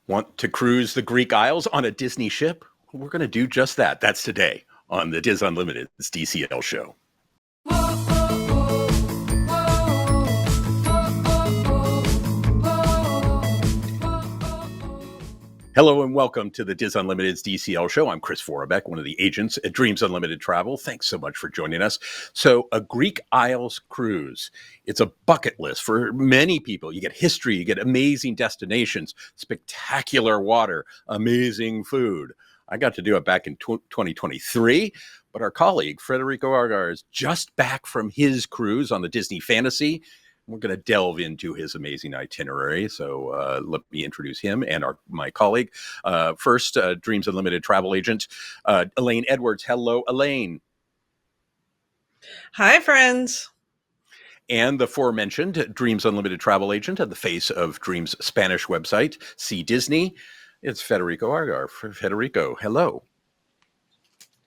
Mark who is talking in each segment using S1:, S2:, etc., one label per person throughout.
S1: Want to cruise the Greek Isles on a Disney ship? We're going to do just that. That's today on the DIS Unlimited DCL Show. Hello and welcome to the DIS Unlimited's DCL Show. I'm Chris Forbeck, one of the agents at Dreams Unlimited Travel. Thanks so much for joining us. So a Greek Isles cruise, it's a bucket list for many people. You get history, you get amazing destinations, spectacular water, amazing food. I got to do it back in 2023, but our colleague Federico Argar is just back from his cruise on the Disney Fantasy. We're going to delve into his amazing itinerary. So let me introduce him and my colleague. First, Dreams Unlimited travel agent, Elaine Edwards. Hello, Elaine.
S2: Hi, friends.
S1: And the aforementioned Dreams Unlimited travel agent at the face of Dreams Spanish website, See Disney. It's Federico Argar. Federico, hello.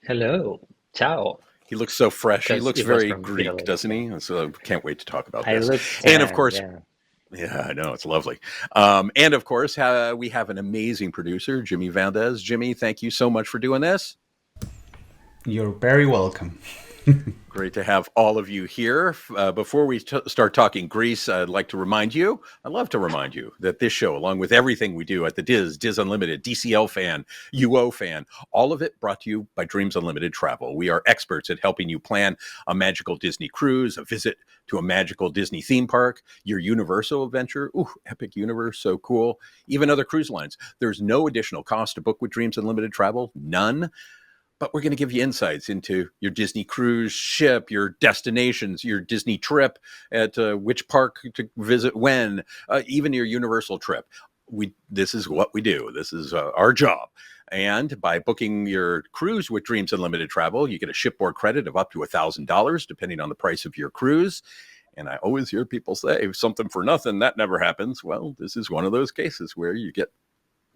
S3: Hello. Ciao.
S1: He looks so fresh. He looks very Greek, Italy, doesn't he? So I can't wait to talk about this.
S3: Look tan,
S1: and of course, yeah, I know, it's lovely. And of course, we have an amazing producer, Jimmy Valdez. Jimmy, thank you so much for doing this.
S4: You're very welcome.
S1: Great to have all of you here. Before we start talking Greece, I'd love to remind you that this show, along with everything we do at the DIS Unlimited, DCL Fan, UO Fan, all of it brought to you by Dreams Unlimited Travel. We are experts at helping you plan a magical Disney cruise, a visit to a magical Disney theme park, your Universal adventure. Ooh, Epic Universe, so cool. Even other cruise lines. There's no additional cost to book with Dreams Unlimited Travel, none. But we're going to give you insights into your Disney cruise ship, your destinations, your Disney trip, at which park to visit when, even your Universal trip. This is what we do. This is our job. And by booking your cruise with Dreams Unlimited Travel, you get a shipboard credit of up to $1,000, depending on the price of your cruise. And I always hear people say, something for nothing, that never happens. Well, this is one of those cases where you get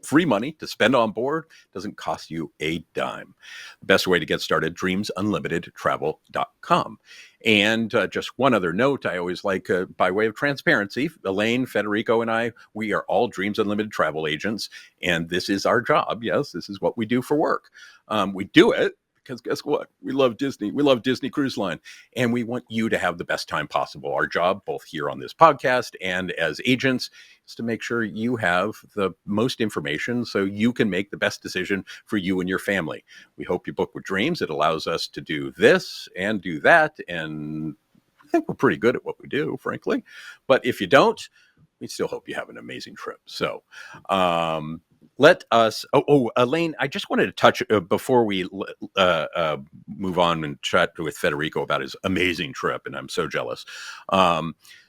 S1: free money to spend on board. Doesn't cost you a dime. The best way to get started, dreamsunlimitedtravel.com. And just one other note, I always like, by way of transparency, Elaine, Federico, and I, we are all Dreams Unlimited travel agents, and this is our job. Yes, this is what we do for work. We do it because guess what? We love Disney. We love Disney Cruise Line, and we want you to have the best time possible. Our job, both here on this podcast and as agents, is to make sure you have the most information so you can make the best decision for you and your family. We hope you book with Dreams. It allows us to do this and do that, and I think we're pretty good at what we do, frankly. But if you don't, we still hope you have an amazing trip. So, let us. Elaine, I just wanted to touch before we move on and chat with Federico about his amazing trip, and I'm so jealous.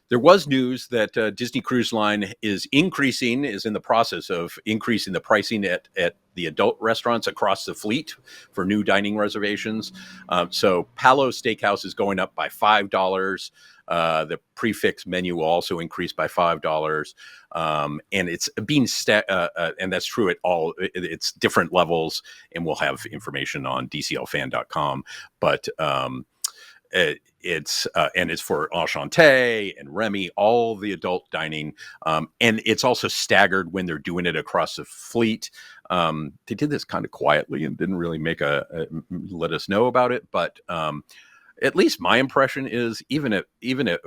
S1: There was news that Disney Cruise Line is in the process of increasing the pricing at the adult restaurants across the fleet for new dining reservations. So Palo Steakhouse is going up by $5. The prefix menu will also increase by $5, and it's being and that's true at all. It's different levels, and we'll have information on DCLFan.com. But it's for Enchanté and Remy, all the adult dining, and it's also staggered when they're doing it across the fleet. They did this kind of quietly and didn't really let us know about it, but. At least my impression is even if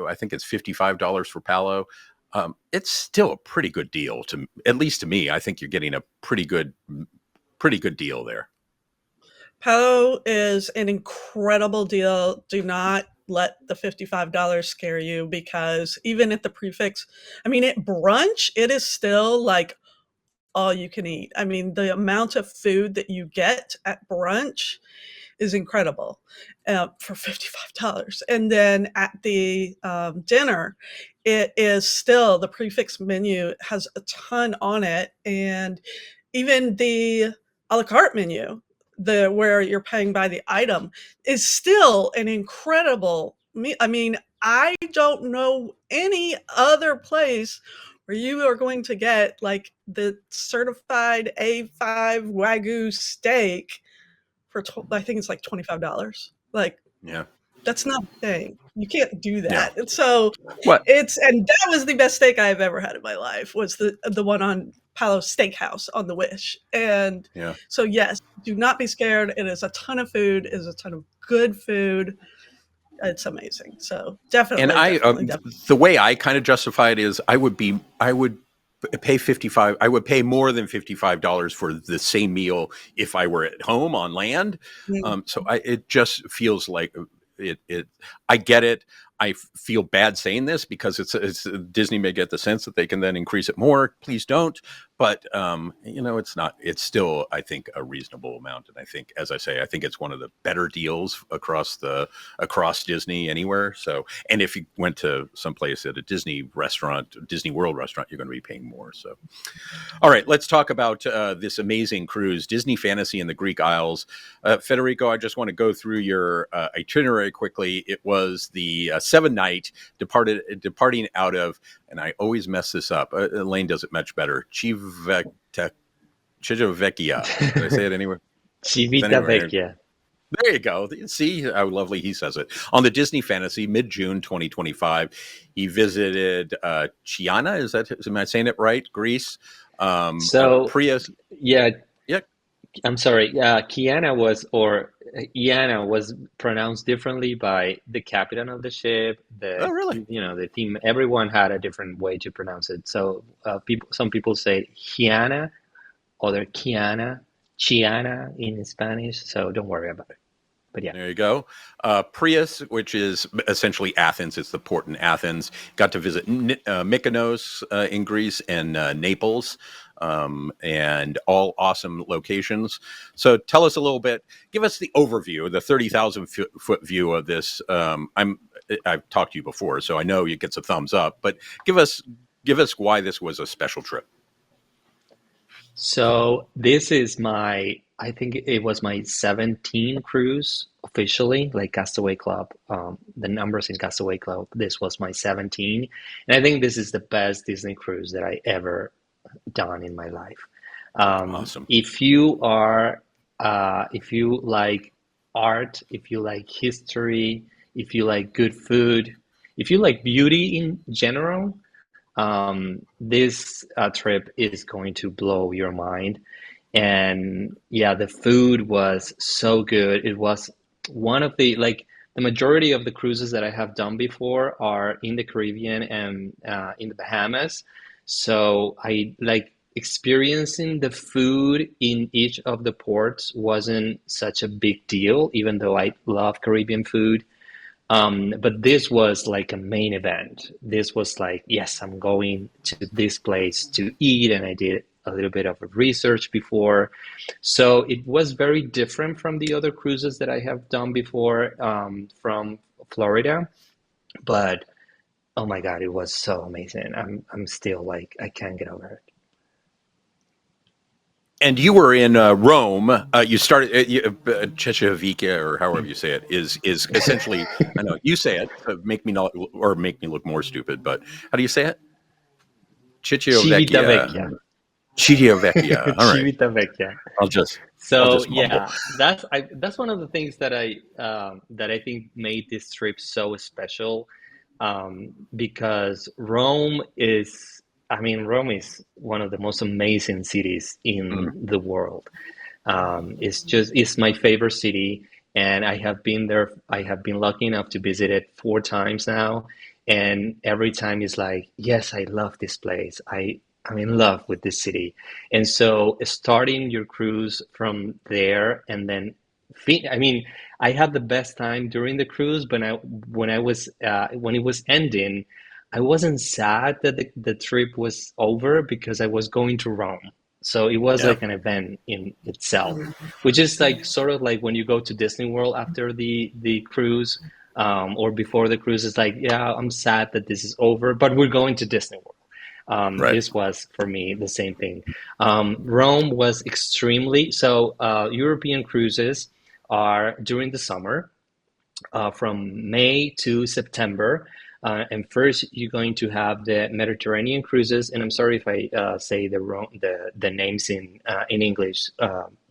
S1: I think it's $55 for Palo, it's still a pretty good deal at least to me. I think you're getting a pretty good deal there.
S2: Palo is an incredible deal. Do not let the $55 scare you, because even at the prefix, I mean, at brunch, it is still like all you can eat. I mean, the amount of food that you get at brunch is incredible for $55. And then at the dinner, it is still, the prefix menu has a ton on it. And even the a la carte menu, where you're paying by the item, is still an incredible. I mean, I don't know any other place where you are going to get like the certified A5 Wagyu steak for I think it's like $25. Like,
S1: yeah,
S2: that's not a thing. You can't do that.
S1: Yeah.
S2: And so
S1: What?
S2: and that was the best steak I've ever had in my life, was the one on Palo Steakhouse on the Wish. And
S1: Yeah.
S2: so, yes, do not be scared. It is a ton of food. It is a ton of good food. It's amazing. So
S1: And
S2: definitely, definitely.
S1: the way I kind of justify it is I would pay 55. I would pay more than $55 for the same meal if I were at home on land. So it just feels like it. I get it. I feel bad saying this because it's Disney may get the sense that they can then increase it more. Please don't. But it's not. It's still, I think, a reasonable amount. And I think, as I say, I think it's one of the better deals across Disney anywhere. So, and if you went to someplace at a Disney restaurant, Disney World restaurant, you're going to be paying more. So, all right, let's talk about this amazing cruise, Disney Fantasy in the Greek Isles. Federico, I just want to go through your itinerary quickly. It was the 7-night departing out of, and I always mess this up. Elaine does it much better. Civitavecchia. Did I say it anywhere?
S3: Civitavecchia.
S1: There you go. See how lovely he says it. On the Disney Fantasy, mid-June 2025, he visited Chiana. Am I saying it right? Greece. Prius.
S3: Yeah.
S1: Yeah.
S3: I'm sorry. Kiana Iana was pronounced differently by the captain of the ship.
S1: Oh, really?
S3: The team. Everyone had a different way to pronounce it. So some people say Hiana, other Kiana, Chiana in Spanish. So don't worry about it. But yeah.
S1: There you go. Prius, which is essentially Athens. It's the port in Athens. Got to visit Mykonos in Greece and Naples, and all awesome locations. So tell us a little bit. Give us the overview, the 30,000 foot view of this. I've talked to you before, so I know you get some thumbs up. But give us why this was a special trip.
S3: So I think it was my 17th cruise officially, like Castaway Club. The numbers in Castaway Club, this was my 17. And I think this is the best Disney cruise that I ever done in my life.
S1: Awesome.
S3: If you like art, if you like history, if you like good food, if you like beauty in general, this trip is going to blow your mind. And yeah, the food was so good. It was one of the majority of the cruises that I have done before are in the Caribbean and in the Bahamas. So I like experiencing the food in each of the ports wasn't such a big deal, even though I love Caribbean food. But this was like a main event. This was like, yes, I'm going to this place to eat, and I did a little bit of research before. So it was very different from the other cruises that I have done before from Florida. But oh my God, it was so amazing. I'm still like, I can't get over it.
S1: And you were in Rome. You started Cecchevica, or however you say it, is essentially. I know you say it, make me look more stupid. But how do you say it?
S3: Civitavecchia.
S1: Civitavecchia. All right.
S3: Civitavecchia.
S1: I'll just
S3: So
S1: mumble.
S3: yeah, that's one of the things that I think made this trip so special, because Rome is one of the most amazing cities in the world. It's my favorite city, and I have been there. I have been lucky enough to visit it 4 times now, and every time it's like, yes, I love this place. I'm in love with this city. And so starting your cruise from there, and then I had the best time during the cruise, but when it was ending, I wasn't sad that the trip was over, because I was going to Rome. So it was like an event in itself, which is like sort of like when you go to Disney World after the cruise, or before the cruise. It's like, yeah, I'm sad that this is over, but we're going to Disney World.
S1: Right.
S3: This was for me the same thing. Rome was European cruises are during the summer, from May to September. And first, you're going to have the Mediterranean cruises, and I'm sorry if I say the names in English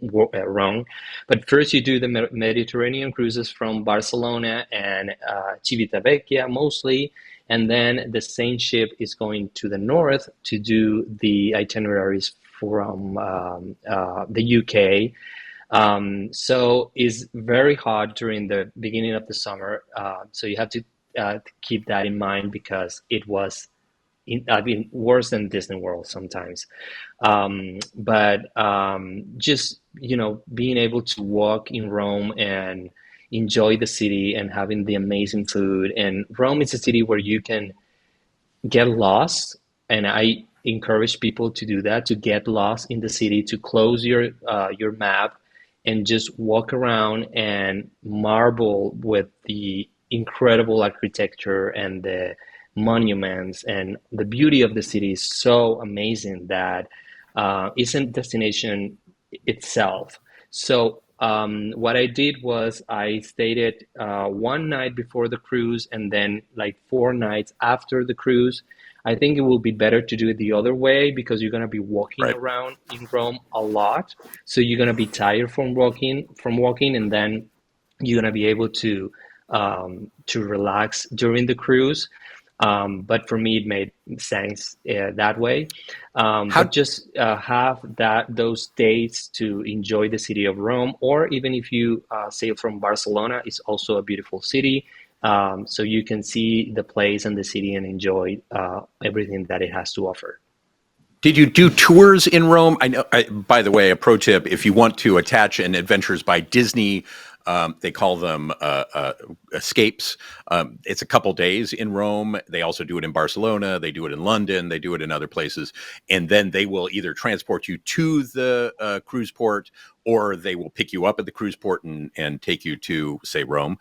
S3: wrong. But first, you do the Mediterranean cruises from Barcelona and Civitavecchia mostly, and then the same ship is going to the north to do the itineraries from the UK. So it's very hot during the beginning of the summer. So you have to keep that in mind, because it was, I mean, worse than Disney World sometimes. But just, being able to walk in Rome and enjoy the city and having the amazing food. And Rome is a city where you can get lost, and I encourage people to do that, to get lost in the city, to close your map and just walk around and marvel with the incredible architecture and the monuments, and the beauty of the city is so amazing that it's a destination itself. So what I did was I stayed one night before the cruise, and then like 4 nights after the cruise. I think it will be better to do it the other way, because you're going to be walking
S1: Right.
S3: around in Rome a lot. So you're going to be tired from walking, and then you're going to be able to relax during the cruise. But for me, it made sense that way.
S1: How
S3: But just have those days to enjoy the city of Rome, or even if you sail from Barcelona, it's also a beautiful city. So you can see the place and the city and enjoy everything that it has to offer.
S1: did you do tours in Rome? I know. By the way, a pro tip: if you want to attach an Adventures by Disney, they call them escapes. It's a couple days in Rome. They also do it in Barcelona. They do it in London. They do it in other places, and then they will either transport you to the cruise port, or they will pick you up at the cruise port and take you to, say, Rome.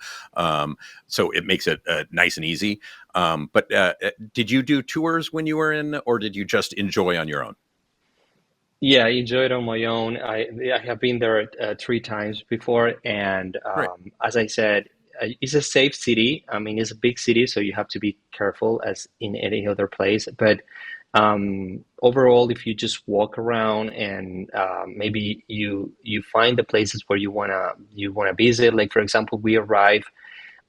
S1: So it makes it nice and easy. But did you do tours when you were in, or did you just enjoy on your own?
S3: Yeah, I enjoyed it on my own. I have been there 3 times before, and
S1: Right.
S3: as I said, it's a safe city. I mean, it's a big city, so you have to be careful as in any other place. But overall, if you just walk around and maybe you find the places where you wanna visit. Like for example, we arrived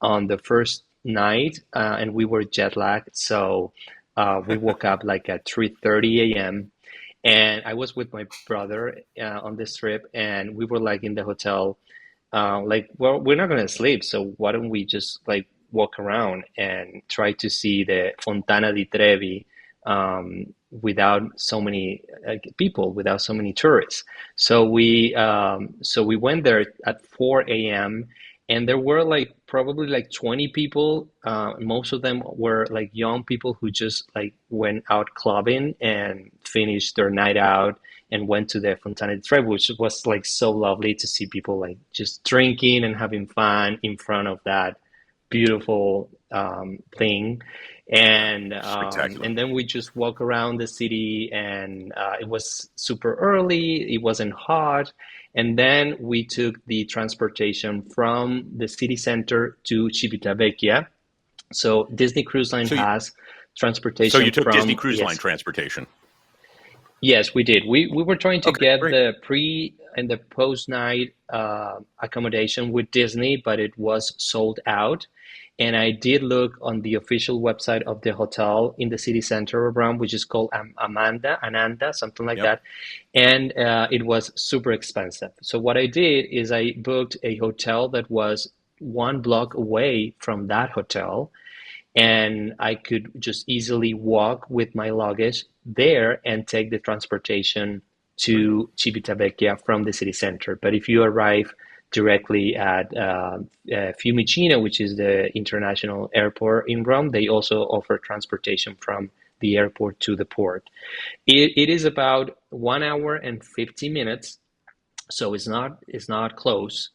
S3: on the first night, and we were jet lagged, so we woke up like at 3:30 a.m. And I was with my brother on this trip, and we were like in the hotel, like, well, we're not gonna sleep, so why don't we just like walk around and try to see the Fontana di Trevi without so many people, without so many tourists. So we went there at 4 a.m. and there were like probably like 20 people. Most of them were like young people who just like went out clubbing and finished their night out and went to the Fontana di Trevi, which was like so lovely to see people like just drinking and having fun in front of that beautiful thing. And
S1: Spectacular.
S3: and then we just walk around the city, and it was super early. It wasn't hot, and then we took the transportation from the city center to Civitavecchia. So Disney Cruise Line
S1: So
S3: has
S1: so
S3: transportation
S1: you took Disney
S3: from,
S1: Cruise Line
S3: yes,
S1: transportation.
S3: yes, we did. We were trying to
S1: Okay,
S3: get
S1: great.
S3: the pre and the post night accommodation with Disney, but it was sold out. And I did look on the official website of the hotel in the city center of Rome, which is called Ananda, something like
S1: Yep.
S3: that. And it was super expensive. So what I did is I booked a hotel that was 1 block away from that hotel, and I could just easily walk with my luggage there and take the transportation
S1: Great.
S3: to Civitavecchia from the city center. But if you arrive directly at Fiumicino, which is the international airport in Rome, they also offer transportation from the airport to the port. It is about 1 hour and 50 minutes, so it's not close.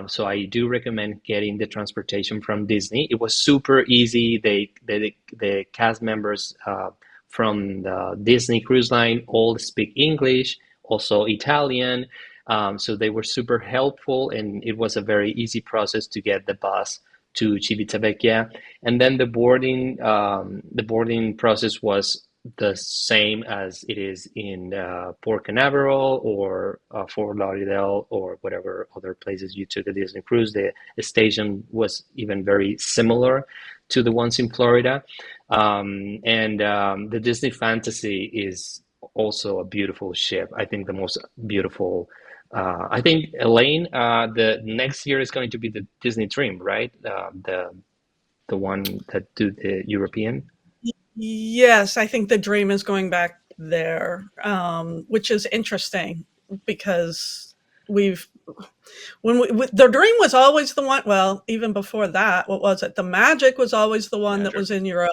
S3: So I do recommend getting the transportation from Disney. It was super easy. The cast members from the Disney Cruise Line all speak English, also Italian. So they were super helpful, and it was a very easy process to get the bus to Civitavecchia. And then the boarding process was the same as it is in Port Canaveral or Fort Lauderdale or whatever other places you took a Disney cruise. The station was even very similar to the ones in Florida. And the Disney Fantasy is also a beautiful ship. I think the most beautiful. I think Elaine, the next year is going to be the Disney Dream, right? The one that do the European.
S2: Yes, I think the Dream is going back there, which is interesting because we've the Dream was always the one. Well, even before that, what was it? The Magic was always the one that
S1: Magic.
S2: was in Europe,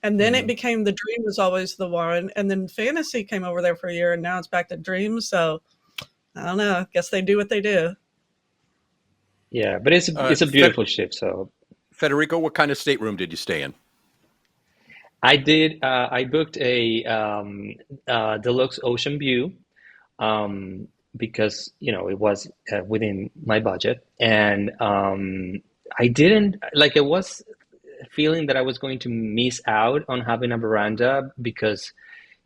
S2: and then it
S3: Mhm.
S2: became the Dream was always the one, and then Fantasy came over there for a year, and now it's back to Dream. So I don't know. I guess they do what they do.
S3: Yeah, but it's a
S1: Fed-
S3: beautiful ship. So
S1: Federico, what kind of stateroom did you stay in?
S3: I did. I booked a deluxe ocean view, um, because it was within my budget, and I didn't like. I was feeling that I was going to miss out on having a veranda because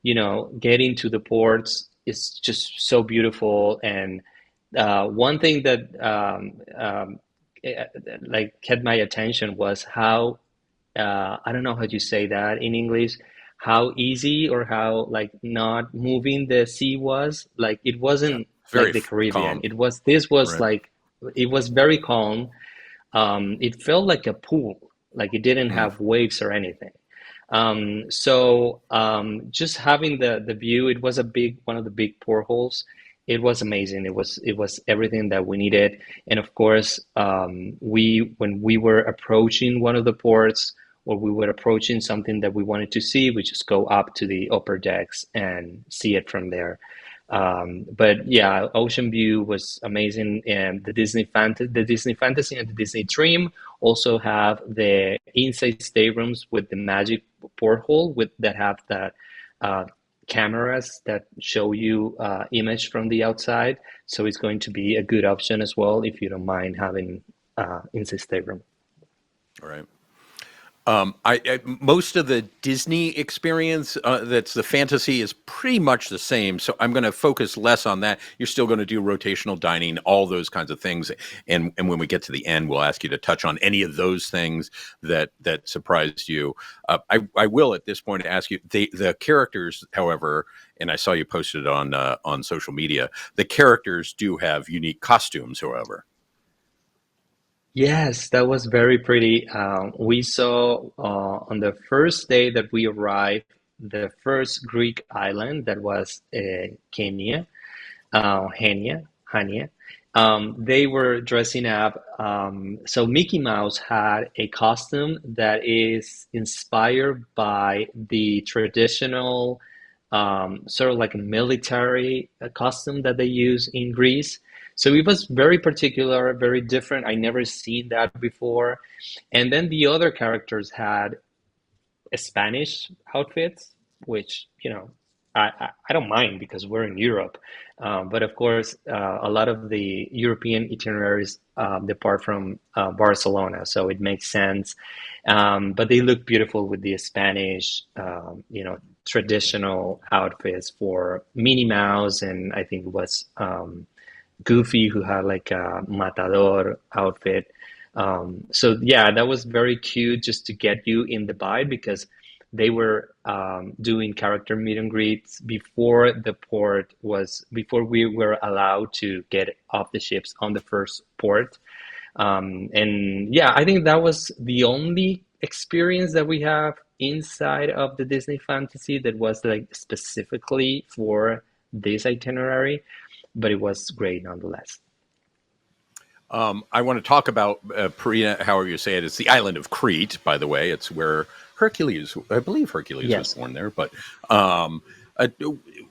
S3: getting to the ports is just so beautiful. And one thing that eh, like kept my attention was how I don't know how you say that in English, how easy or how like not moving the sea was. Like it
S1: Yeah,
S3: wasn't like
S1: very
S3: the Caribbean.
S1: calm.
S3: This was
S1: Right.
S3: like it was very calm. It felt like a pool, like it didn't
S1: Mm,
S3: have waves or anything. So just having the view, it was a big one of the big portholes. It was amazing. It was everything that we needed. And of course, we when we were approaching one of the ports or we were approaching something that we wanted to see, we just go up to the upper decks and see it from there. But yeah, Ocean View was amazing, and the Disney Fantasy and the Disney Dream also have the inside staterooms with the magic porthole with that have that uh, cameras that show you image from the outside. So it's going to be a good option as well if you don't mind having inside stateroom.
S1: all right. Most of the Disney experience, that's the fantasy, is pretty much the same. So I'm going to focus less on that. You're still going to do rotational dining, all those kinds of things, and when we get to the end, we'll ask you to touch on any of those things that surprised you. I will at this point ask you the characters, however, and I saw you posted on social media. The characters do have unique costumes, however.
S3: Yes, that was very pretty. We saw on the first day that we arrived, the first Greek island that was Kenya, Hania. They were dressing up. So Mickey Mouse had a costume that is inspired by the traditional sort of like a military costume that they use in Greece. So it was very particular, very different. I never seen that before. And then the other characters had Spanish outfits, which, I don't mind because we're in Europe. But of course, a lot of the European itineraries depart from Barcelona, so it makes sense. But they look beautiful with the Spanish, traditional outfits for Minnie Mouse, and I think it was Goofy who had like a matador outfit. So yeah, that was very cute just to get you in the vibe because they were doing character meet and greets before we were allowed to get off the ships on the first port. And yeah, I think that was the only experience that we have inside of the Disney Fantasy that was like specifically for this itinerary, but it was great nonetheless.
S1: I want to talk about Perina, however you say it. It's the island of Crete, by the way. It's where Hercules, I believe Hercules was
S3: Yes.
S1: born there. But um, uh,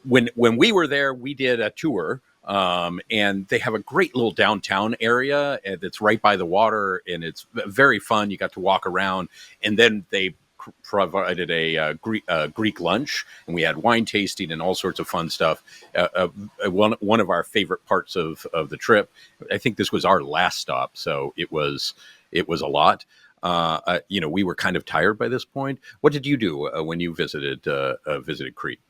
S1: when we were there, we did a tour, and they have a great little downtown area that's right by the water, and it's very fun. You got to walk around, and then they provided a Greek lunch, and we had wine tasting and all sorts of fun stuff. One of our favorite parts of the trip. I think this was our last stop, so it was a lot. We were kind of tired by this point. What did you do when you visited Crete?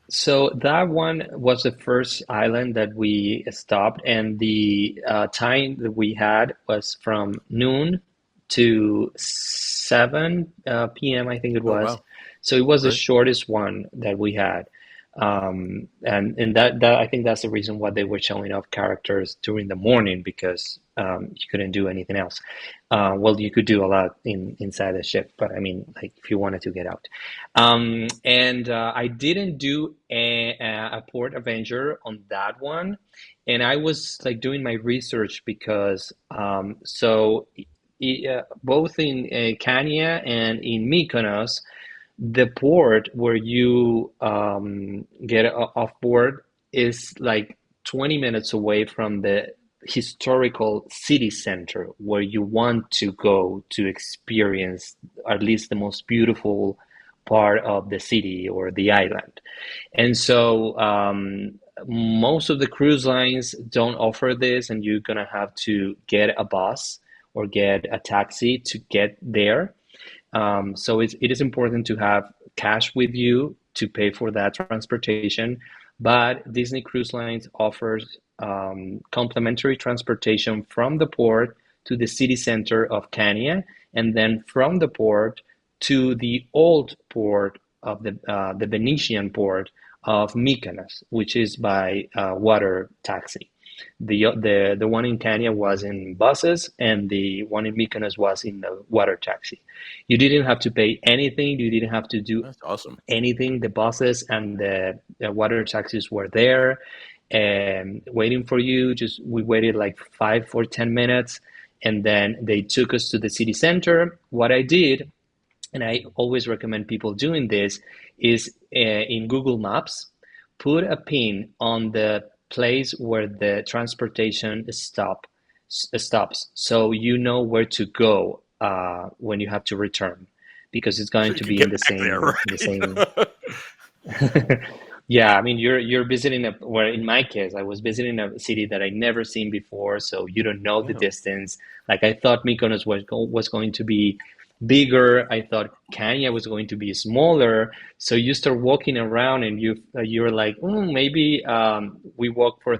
S3: So that one was the first island that we stopped, and the time that we had was from noon to 7 p.m. I think it
S1: Oh,
S3: was.
S1: wow.
S3: So it was the
S1: Great.
S3: shortest one that we had. And that I think that's the reason why they were showing off characters during the morning, because you couldn't do anything else. Well, you could do a lot inside the ship, but I mean, like if you wanted to get out. And I didn't do a port Avenger on that one, and I was like doing my research because both in Kania and in Mykonos, the port where you get off board is like 20 minutes away from the historical city center where you want to go to experience at least the most beautiful part of the city or the island. And so most of the cruise lines don't offer this, and you're gonna have to get a bus or get a taxi to get there. So it is important to have cash with you to pay for that transportation. But Disney Cruise Lines offers complimentary transportation from the port to the city center of Kania, and then from the port to the old port of the Venetian port of Mykonos, which is by water taxi. The one in Kenya was in buses, and the one in Mykonos was in the water taxi. You didn't have to pay anything. You didn't have to do
S1: That's awesome.
S3: anything. The buses and the water taxis were there and waiting for you. Just we waited like 5 or 10 minutes, and then they took us to the city center. What I did, and I always recommend people doing this, is in Google Maps, put a pin on the place where the transportation stops, so you know where to go when you have to return, because it's
S1: So
S3: going
S1: you
S3: to
S1: can
S3: be in
S1: get
S3: the
S1: back there,
S3: same.
S1: right?
S3: Yeah, I mean you're visiting where in my case I was visiting a city that I never seen before, so you don't know the
S1: Yeah.
S3: distance. Like I thought Mykonos was going to be bigger. I thought Kenya was going to be smaller. So you start walking around and you're like, maybe we walk for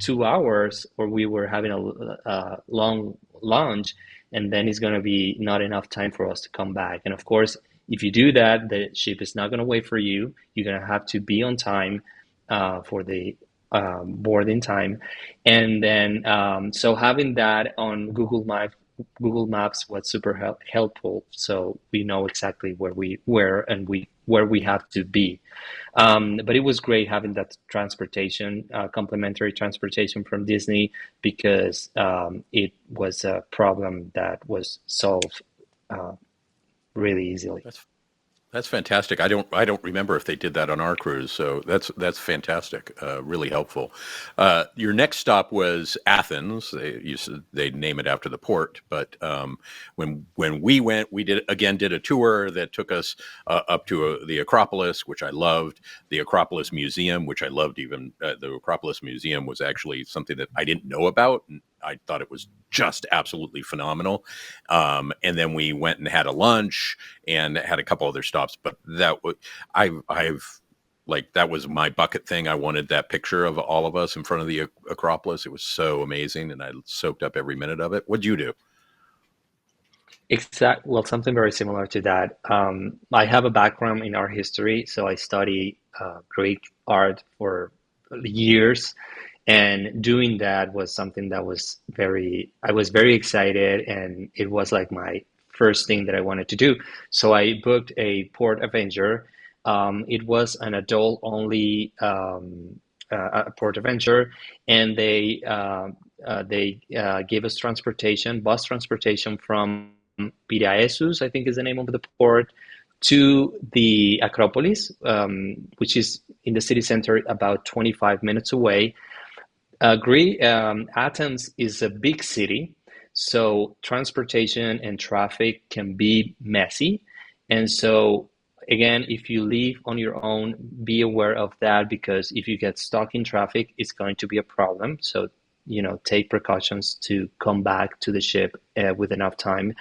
S3: 2 hours, or we were having a long lunch, and then it's going to be not enough time for us to come back. And of course, if you do that, the ship is not going to wait for you. You're going to have to be on time for the boarding time. And then, so having that on Google Maps was super helpful, so we know exactly where we have to be. But it was great having that transportation, complimentary transportation from Disney, because it was a problem that was solved really easily.
S1: That's fantastic. I don't remember if they did that on our cruise, so that's fantastic. Really helpful. Your next stop was Athens. They name it after the port, but when we went, we did a tour that took us up to the Acropolis, which I loved. The Acropolis Museum, which I loved. Even the Acropolis Museum was actually something that I didn't know about, and I thought it was just absolutely phenomenal. And then we went and had a lunch and had a couple other stops, but I've like, that was my bucket thing. I wanted that picture of all of us in front of the Acropolis. It was so amazing, and I soaked up every minute of it. What'd you do?
S3: Well, something very similar to that. I have a background in art history, so I study Greek art for years, and doing that was something that I was very excited, and it was like my first thing that I wanted to do. So I booked a Port Avenger. It was an adult only a Port Avenger, and they gave us bus transportation from Piraeus, I think is the name of the port, to the Acropolis, which is in the city center about 25 minutes away. Athens is a big city, so transportation and traffic can be messy. And so, again, if you leave on your own, be aware of that, because if you get stuck in traffic, it's going to be a problem. So, take precautions to come back to the ship with enough time.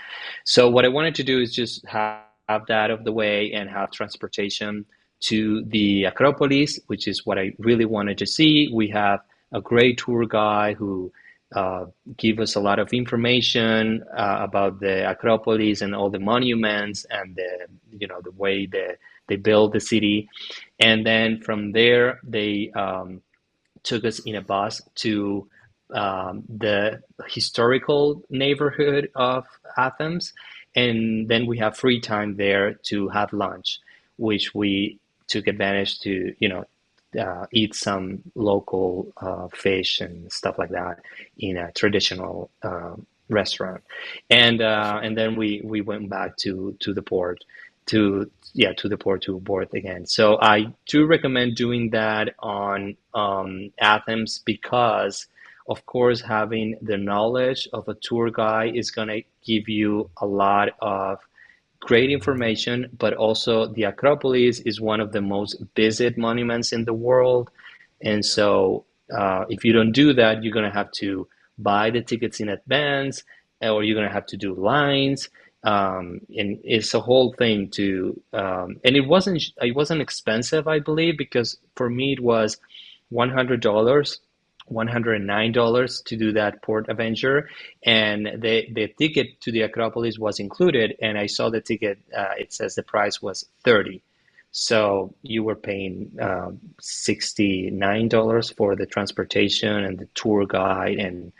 S3: So what I wanted to do is just have that out of the way and have transportation to the Acropolis, which is what I really wanted to see. We have a great tour guide who give us a lot of information about the Acropolis and all the monuments and the way they built the city. And then from there, they took us in a bus to the historical neighborhood of Athens. And then we have free time there to have lunch, which we took advantage to, eat some local fish and stuff like that in a traditional restaurant. And then we went back to the port to the port to board again. So I do recommend doing that on Athens because, of course, having the knowledge of a tour guide is going to give you a lot of great information, but also the Acropolis is one of the most visited monuments in the world. And so if you don't do that, you're going to have to buy the tickets in advance, or you're going to have to do lines. And it's a whole thing and it wasn't expensive, I believe, because for me it was $109 to do that Port Avenger, and the ticket to the Acropolis was included. And I saw the ticket; it says the price was $30, so you were paying $69 for the transportation and the tour guide, and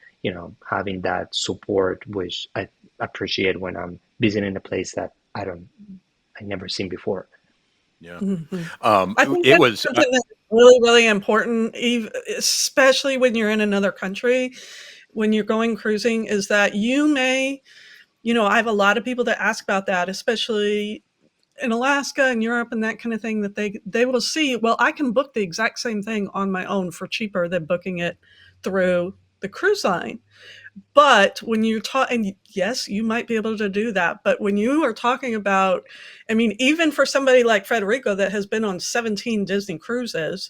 S3: having that support, which I appreciate when I'm visiting a place that I never seen before.
S1: Yeah.
S2: I think
S1: it
S2: that's
S1: was
S2: something that's really, really important, especially when you're in another country, when you're going cruising, is that you may, I have a lot of people that ask about that, especially in Alaska and Europe and that kind of thing, that they will see, well, I can book the exact same thing on my own for cheaper than booking it through the cruise line. But when you talk, and yes, you might be able to do that, but when you are talking about, even for somebody like Federico that has been on 17 Disney cruises,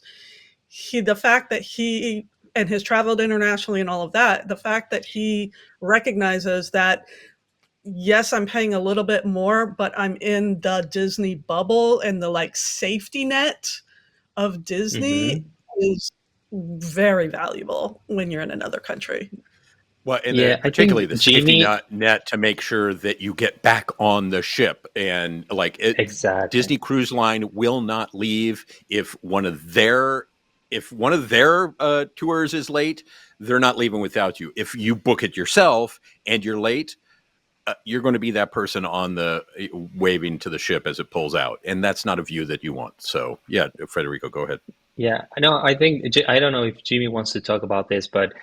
S2: the fact that he and has traveled internationally and all of that, the fact that he recognizes that, yes, I'm paying a little bit more, but I'm in the Disney bubble and the safety net of Disney is very valuable when you're in another country.
S1: Well, and
S3: Yeah, I
S1: particularly the
S3: think
S1: safety
S3: Jamie,
S1: net to make sure that you get back on the ship. And
S3: exactly.
S1: Disney Cruise Line will not leave if one of their tours is late. They're not leaving without you. If you book it yourself and you're late, you're going to be that person on the waving to the ship as it pulls out, and that's not a view that you want. So, yeah, Federico, go ahead.
S3: Yeah, I think I don't know if Jimmy wants to talk about this, but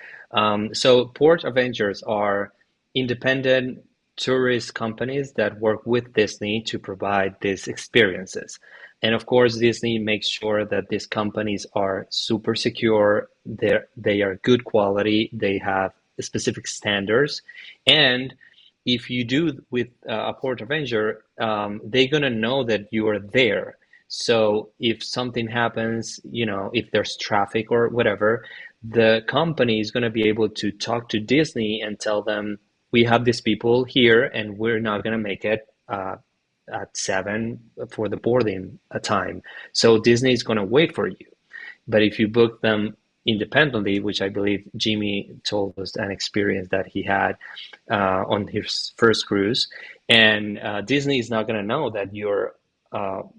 S3: so Port Avengers are independent tourist companies that work with Disney to provide these experiences. And of course, Disney makes sure that these companies are super secure, they are good quality, they have specific standards. And if you do with a Port Avenger, they're gonna know that you are there. So if something happens, if there's traffic or whatever, the company is going to be able to talk to Disney and tell them, we have these people here and we're not going to make it at 7 for the boarding time. So Disney is going to wait for you. But if you book them independently, which I believe Jimmy told us an experience that he had on his first cruise, and Disney is not going to know that you're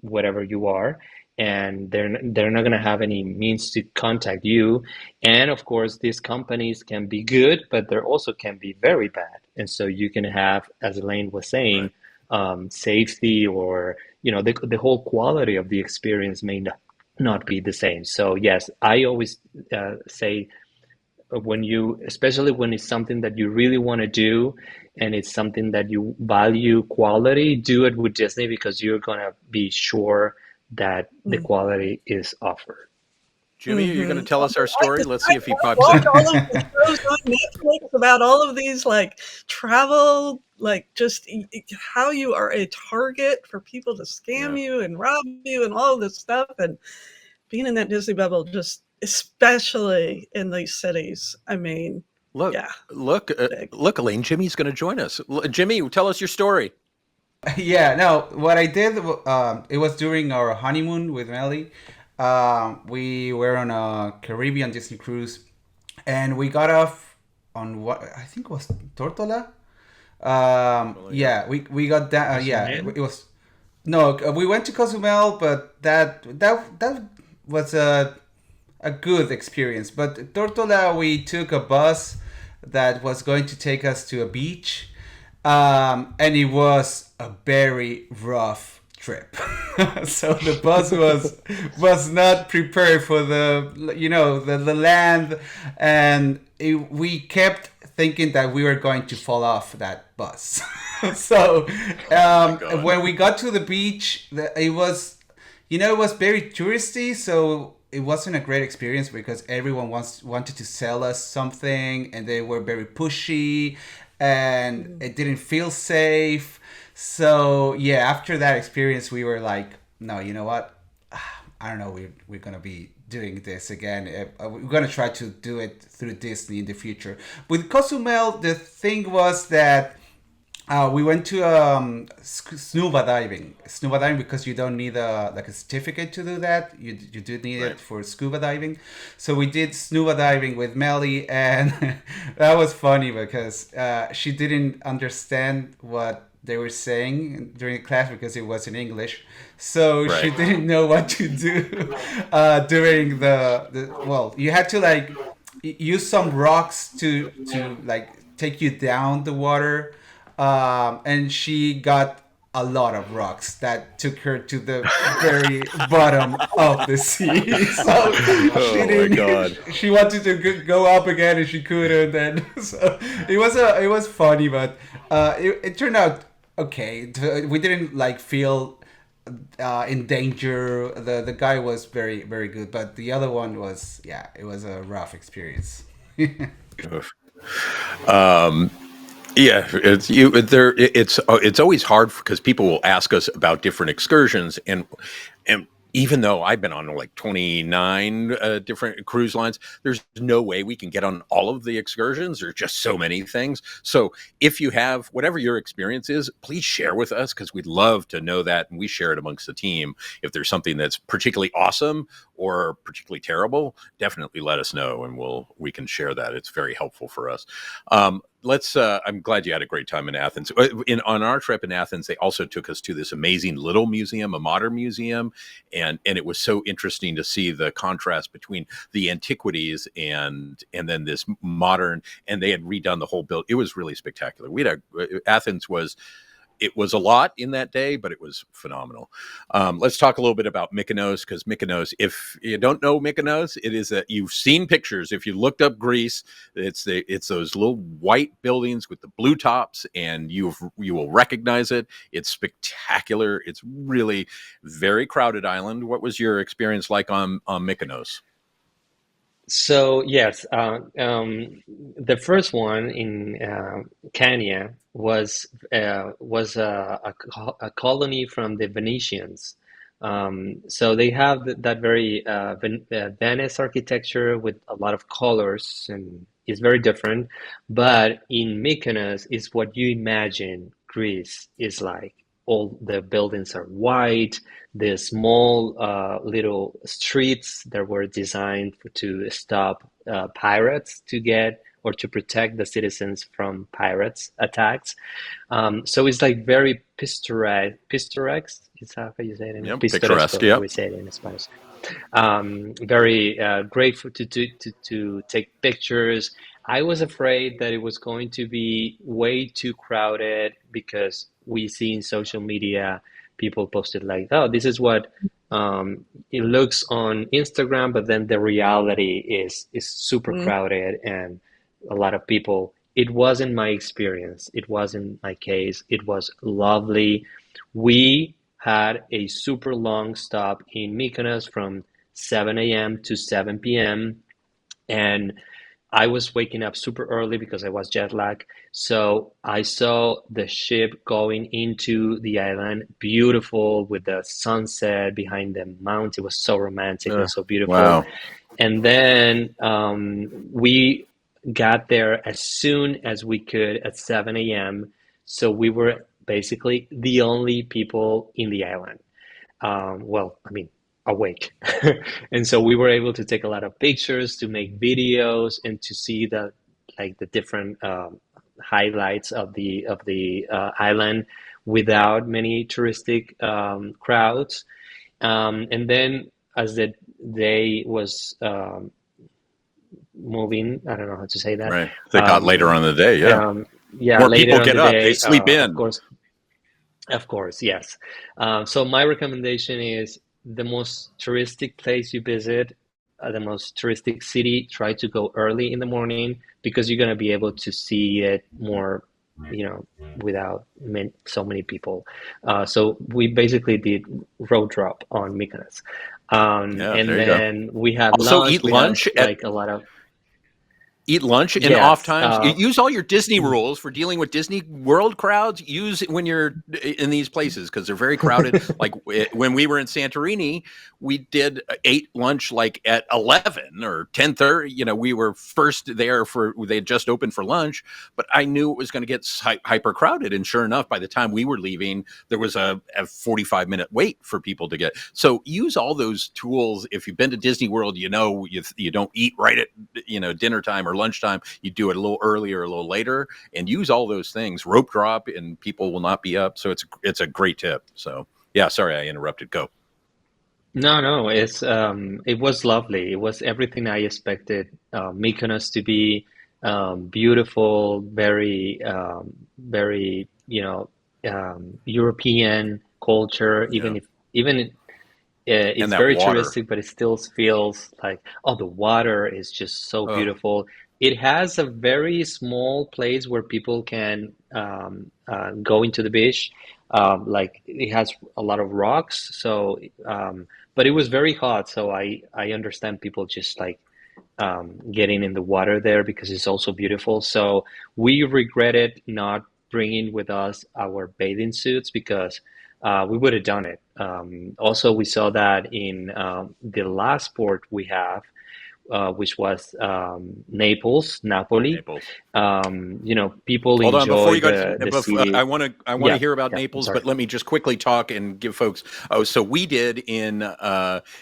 S3: whatever you are, and they're not going to have any means to contact you. And of course, these companies can be good, but they also can be very bad. And so you can have, as Elaine was saying, safety, or the whole quality of the experience may not be the same. So yes, I always say, especially when it's something that you really want to do and it's something that you value quality, do it with Disney, because you're going to be sure that the quality is offered.
S1: Jimmy, are you going to tell us our story? Let's see if he pops
S2: watch
S1: in.
S2: all of the shows on Netflix about all of these travel, just how you are a target for people to scam you and rob you and all of this stuff. And being in that Disney bubble, just especially in these cities.
S1: Look, Elaine, Jimmy's going to join us. Jimmy, tell us your story.
S4: Yeah, no, what I did, it was during our honeymoon with Melly. We were on a Caribbean Disney cruise, and we got off on what I think was Tortola.
S1: Well,
S4: Yeah, we got that. Yeah,
S3: Cozumel?
S4: it was no. We went to Cozumel, but that was a good experience. But Tortola, we took a bus that was going to take us to a beach, and it was a very rough trip. So the bus was not prepared for the land, and we kept thinking that we were going to fall off that bus. So
S1: God.
S4: when we got to the beach, it was it was very touristy, so it wasn't a great experience because everyone wanted to sell us something, and they were very pushy, and it didn't feel safe. So yeah, after that experience, we were like, no, you know what? I don't know. We're gonna be doing this again. We're gonna try to do it through Disney in the future. With Cozumel, the thing was that we went to scuba diving. Scuba diving because you don't need a certificate to do that. You do need
S1: Right.
S4: it for scuba diving. So we did scuba diving with Melly, and that was funny because she didn't understand what they were saying during the class because it was in English. So she
S1: Right.
S4: didn't know what to do during well, you had to like use some rocks to like take you down the water, and she got a lot of rocks that took her to the very bottom of the sea. So she
S1: Oh my
S4: didn't.
S1: God.
S4: She wanted to go up again, and she couldn't. And so it was funny, but it turned out okay. We didn't like feel in danger. The guy was very good, but the other one was, yeah, it was a rough experience.
S1: Oof. Um, Yeah, it's you. There, it's always hard because people will ask us about different excursions, and even though I've been on like 29 different cruise lines, there's no way we can get on all of the excursions. There's just so many things. So if you have whatever your experience is, please share with us because we'd love to know that, and we share it amongst the team. If there's something that's particularly awesome or particularly terrible, definitely let us know, and we can share that. It's very helpful for us. Let's I'm glad you had a great time in Athens. On our trip in Athens, they also took us to this amazing little museum, a modern museum, and it was so interesting to see the contrast between the antiquities and then this modern, and they had redone the whole build. It was really spectacular. Athens was, it was a lot in that day, but it was phenomenal. Let's talk a little bit about Mykonos, because Mykonos, if you don't know Mykonos, it is you've seen pictures. If you looked up Greece, it's those little white buildings with the blue tops, and you will recognize it. It's spectacular. It's really very crowded island. What was your experience like on Mykonos?
S3: So yes, the first one in Kenya was a colony from the Venetians. So they have that very Venice architecture with a lot of colors, and it's very different. But in Mykonos is what you imagine Greece is like. All the buildings are white. The small little streets that were designed to stop pirates to get or to protect the citizens from pirates attacks. So it's like very picturesque. Is that how you say it in
S1: Yep, picturesque.
S3: pictoresco? How
S1: Yep.
S3: we say it in Spanish. Very grateful to take pictures. I was afraid that it was going to be way too crowded because we see in social media people posted like, oh, this is what it looks on Instagram, but then the reality is super
S2: Mm.
S3: crowded and a lot of people. It wasn't my experience. It wasn't my case. It was lovely. We had a super long stop in Mykonos from 7 a.m. to 7 p.m. And I was waking up super early because I was jet lagged. So I saw the ship going into the island, beautiful with the sunset behind the mountain. It was so romantic and so beautiful.
S1: Wow.
S3: And then we got there as soon as we could at 7 a.m. So we were basically the only people in the island. Well, I mean, awake. And so we were able to take a lot of pictures, to make videos, and to see the like the different highlights of the island without many touristic crowds. And then as the day was moving, I don't know how to say that.
S1: Right. They got later on in the day. Yeah.
S3: Yeah,
S1: More
S3: later
S1: people
S3: on
S1: get
S3: the
S1: up. They
S3: day,
S1: sleep in.
S3: of course, yes. So my recommendation is the most touristic place you visit, the most touristic city, try to go early in the morning because you're going to be able to see it more, without so many people. So we basically did road trip on Mykonos.
S1: Yeah.
S3: And
S1: There you go.
S3: then we had
S1: Also,
S3: lunch.
S1: eat
S3: We had
S1: lunch at
S3: like a lot of,
S1: eat lunch in off
S3: yes.
S1: times. Use all your Disney rules for dealing with Disney World crowds. Use it when you're in these places because they're very crowded. Like when we were in Santorini, we ate lunch like at 11 or 10:30. We were first there they had just opened for lunch, but I knew it was going to get hyper crowded. And sure enough, by the time we were leaving, there was a 45-minute wait for people to get. So use all those tools. If you've been to Disney World, you don't eat right at dinner time or lunchtime. You do it a little earlier, a little later, and use all those things. Rope drop, and people will not be up. So it's a great tip. So yeah, sorry I interrupted. Go.
S3: No, it was lovely. It was everything I expected Mykonos to be, beautiful, very, European culture.
S1: Yeah.
S3: Even
S1: And
S3: it's
S1: that
S3: very
S1: water.
S3: touristic, but it still feels like, oh, the water is just so
S1: Oh,
S3: beautiful. It has a very small place where people can go into the beach. Like it has a lot of rocks, so but it was very hot, so I understand people just like getting in the water there because it's also beautiful. So we regretted not bringing with us our bathing suits because we would have done it. Also, we saw that in the last port we have, which was Naples.
S1: Naples.
S3: People
S1: Hold on, before
S3: enjoy
S1: you go,
S3: the city.
S1: I want to
S3: Yeah,
S1: hear about
S3: yeah, I'm
S1: Naples,
S3: sorry.
S1: but let me just quickly talk and give folks. Oh, so we did and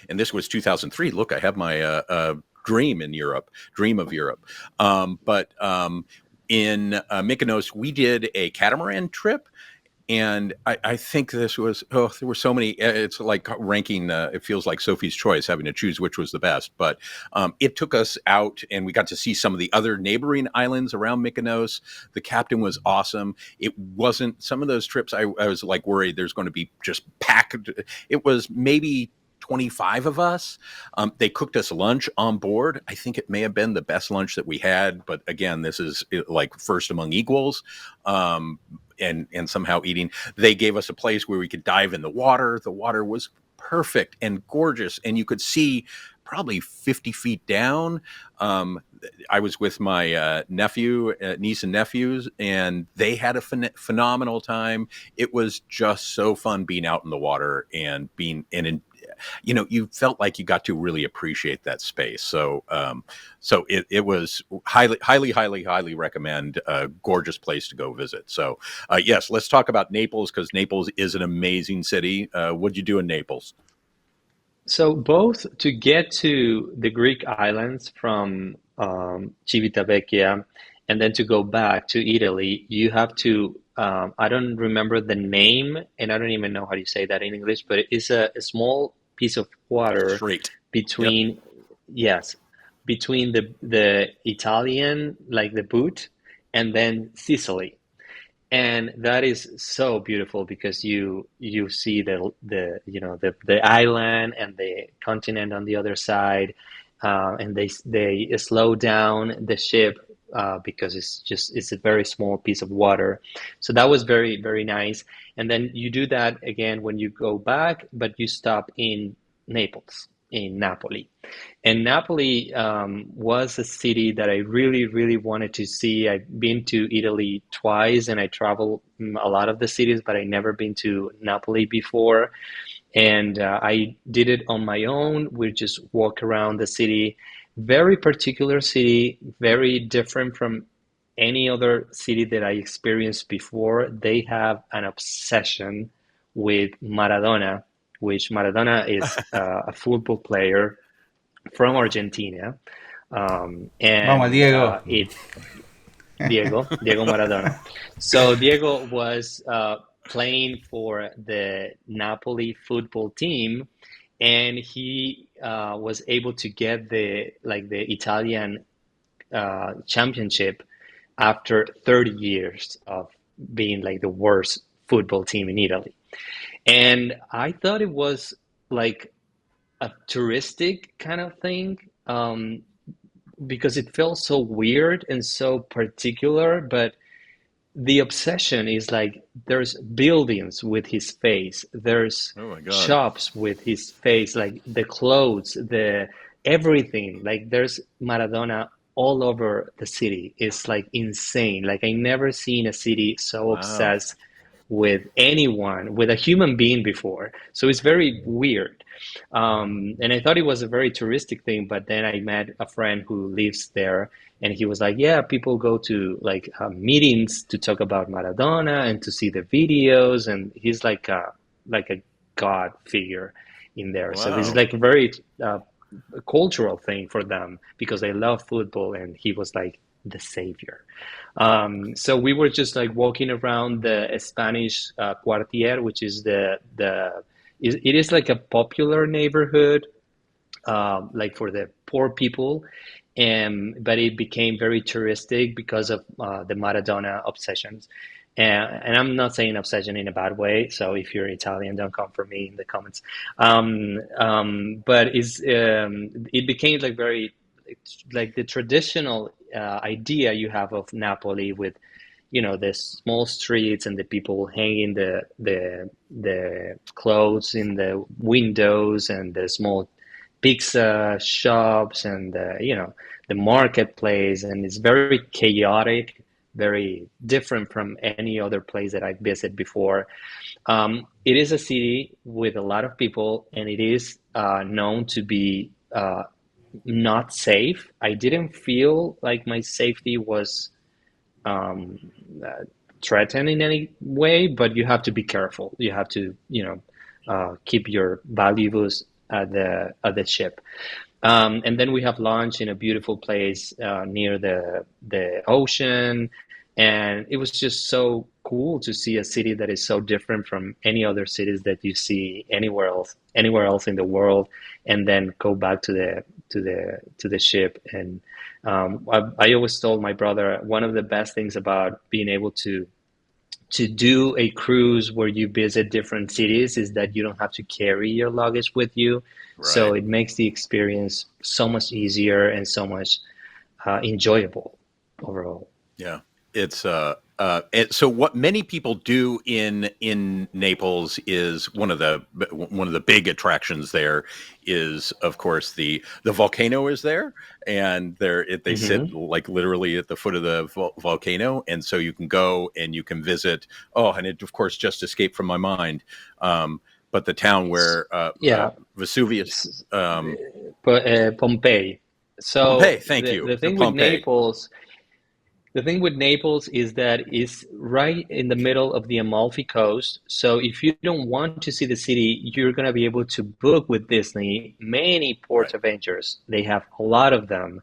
S1: this was 2003. Look, I have my dream of Europe. But in Mykonos, we did a catamaran trip. And I think there were so many. It's like ranking. It feels like Sophie's Choice, having to choose which was the best. But it took us out, and we got to see some of the other neighboring islands around Mykonos. The captain was awesome. It wasn't some of those trips. I was like worried there's going to be just packed. It was maybe 25 of us. They cooked us lunch on board. I think it may have been the best lunch that we had. But again, this is like first among equals. And somehow eating. They gave us a place where we could dive in the water. The water was perfect and gorgeous, and you could see probably 50 feet down. I was with my niece and nephews, and they had a phenomenal time. It was just so fun being out in the water and being in. You felt like you got to really appreciate that space. So it was highly recommend. A gorgeous place to go visit. So yes, let's talk about Naples because Naples is an amazing city. What'd you do in Naples?
S3: So both to get to the Greek islands from Civitavecchia and then to go back to Italy, you have to, I don't remember the name and I don't even know how you say that in English, but it is a small piece of water
S1: Straight. Yep.
S3: between, yes, between the Italian, like the boot, and then Sicily. And that is so beautiful because you see the island and the continent on the other side, and they slow down the ship because it's a very small piece of water. So that was very very nice. And then you do that again when you go back, but you stop in Naples, in Napoli. And Napoli was a city that I really, really wanted to see. I've been to Italy twice and I travel a lot of the cities, but I never been to Napoli before. And I did it on my own. We just walk around the city. Very particular city, very different from any other city that I experienced before. They have an obsession with Maradona, which Maradona is a football player from Argentina.
S4: Vamos,
S3: And
S4: Diego.
S3: it Diego Maradona. So Diego was playing for the Napoli football team, and he was able to get the Italian championship after 30 years of being like the worst football team in Italy. And I thought it was like a touristic kind of thing, because it felt so weird and so particular, but the obsession is like there's buildings with his face, there's
S1: Oh my God.
S3: shops with his face, like the clothes, the everything, like there's Maradona all over the city. It's like insane. Like I never seen a city so
S1: Wow.
S3: obsessed with anyone, with a human being before. So it's very weird. And I thought it was a very touristic thing, but then I met a friend who lives there, and he was like, "Yeah, people go to like meetings to talk about Maradona and to see the videos, and he's like a god figure in there. So this is
S1: Wow.
S3: like a very cultural thing for them because they love football, and he was like the savior." So we were just like walking around the Spanish Quartier, which is it is like a popular neighborhood, like for the poor people, and but it became very touristic because of the Maradona obsessions. And I'm not saying obsession in a bad way, so if you're Italian, don't come for me in the comments. But it became like very like the traditional idea you have of Napoli with, you know, the small streets and the people hanging the clothes in the windows and the small pizza shops and you know, the marketplace, and it's very chaotic, very different from any other place that I've visited before. It is a city with a lot of people, and it is known to be not safe. I didn't feel like my safety was um, uh, threatened in any way, but you have to be careful. You have to, you know, keep your valuables at the ship. And then we have lunch in a beautiful place near the ocean, and it was just so cool to see a city that is so different from any other cities that you see anywhere else in the world, and then go back to the ship. And I always told my brother one of the best things about being able to do a cruise where you visit different cities is that you don't have to carry your luggage with you. So
S1: Right.
S3: it makes the experience so much easier and so much enjoyable overall.
S1: Yeah. It's so what many people do in Naples is one of the big attractions there is, of course, the volcano is there, and they sit
S3: Hmm.
S1: like literally at the foot of the volcano, and so you can go and you can visit. Oh, and it of course just escaped from my mind. But the town where
S3: Yeah,
S1: Vesuvius,
S3: but Pompeii.
S1: Pompeii.
S3: So
S1: Thank you,
S3: the
S1: the
S3: thing with
S1: Pompeii.
S3: Naples, the thing with Naples is that it's right in the middle of the Amalfi Coast. So if you don't want to see the city, you're going to be able to book with Disney many port
S1: Right.
S3: adventures. They have a lot of them.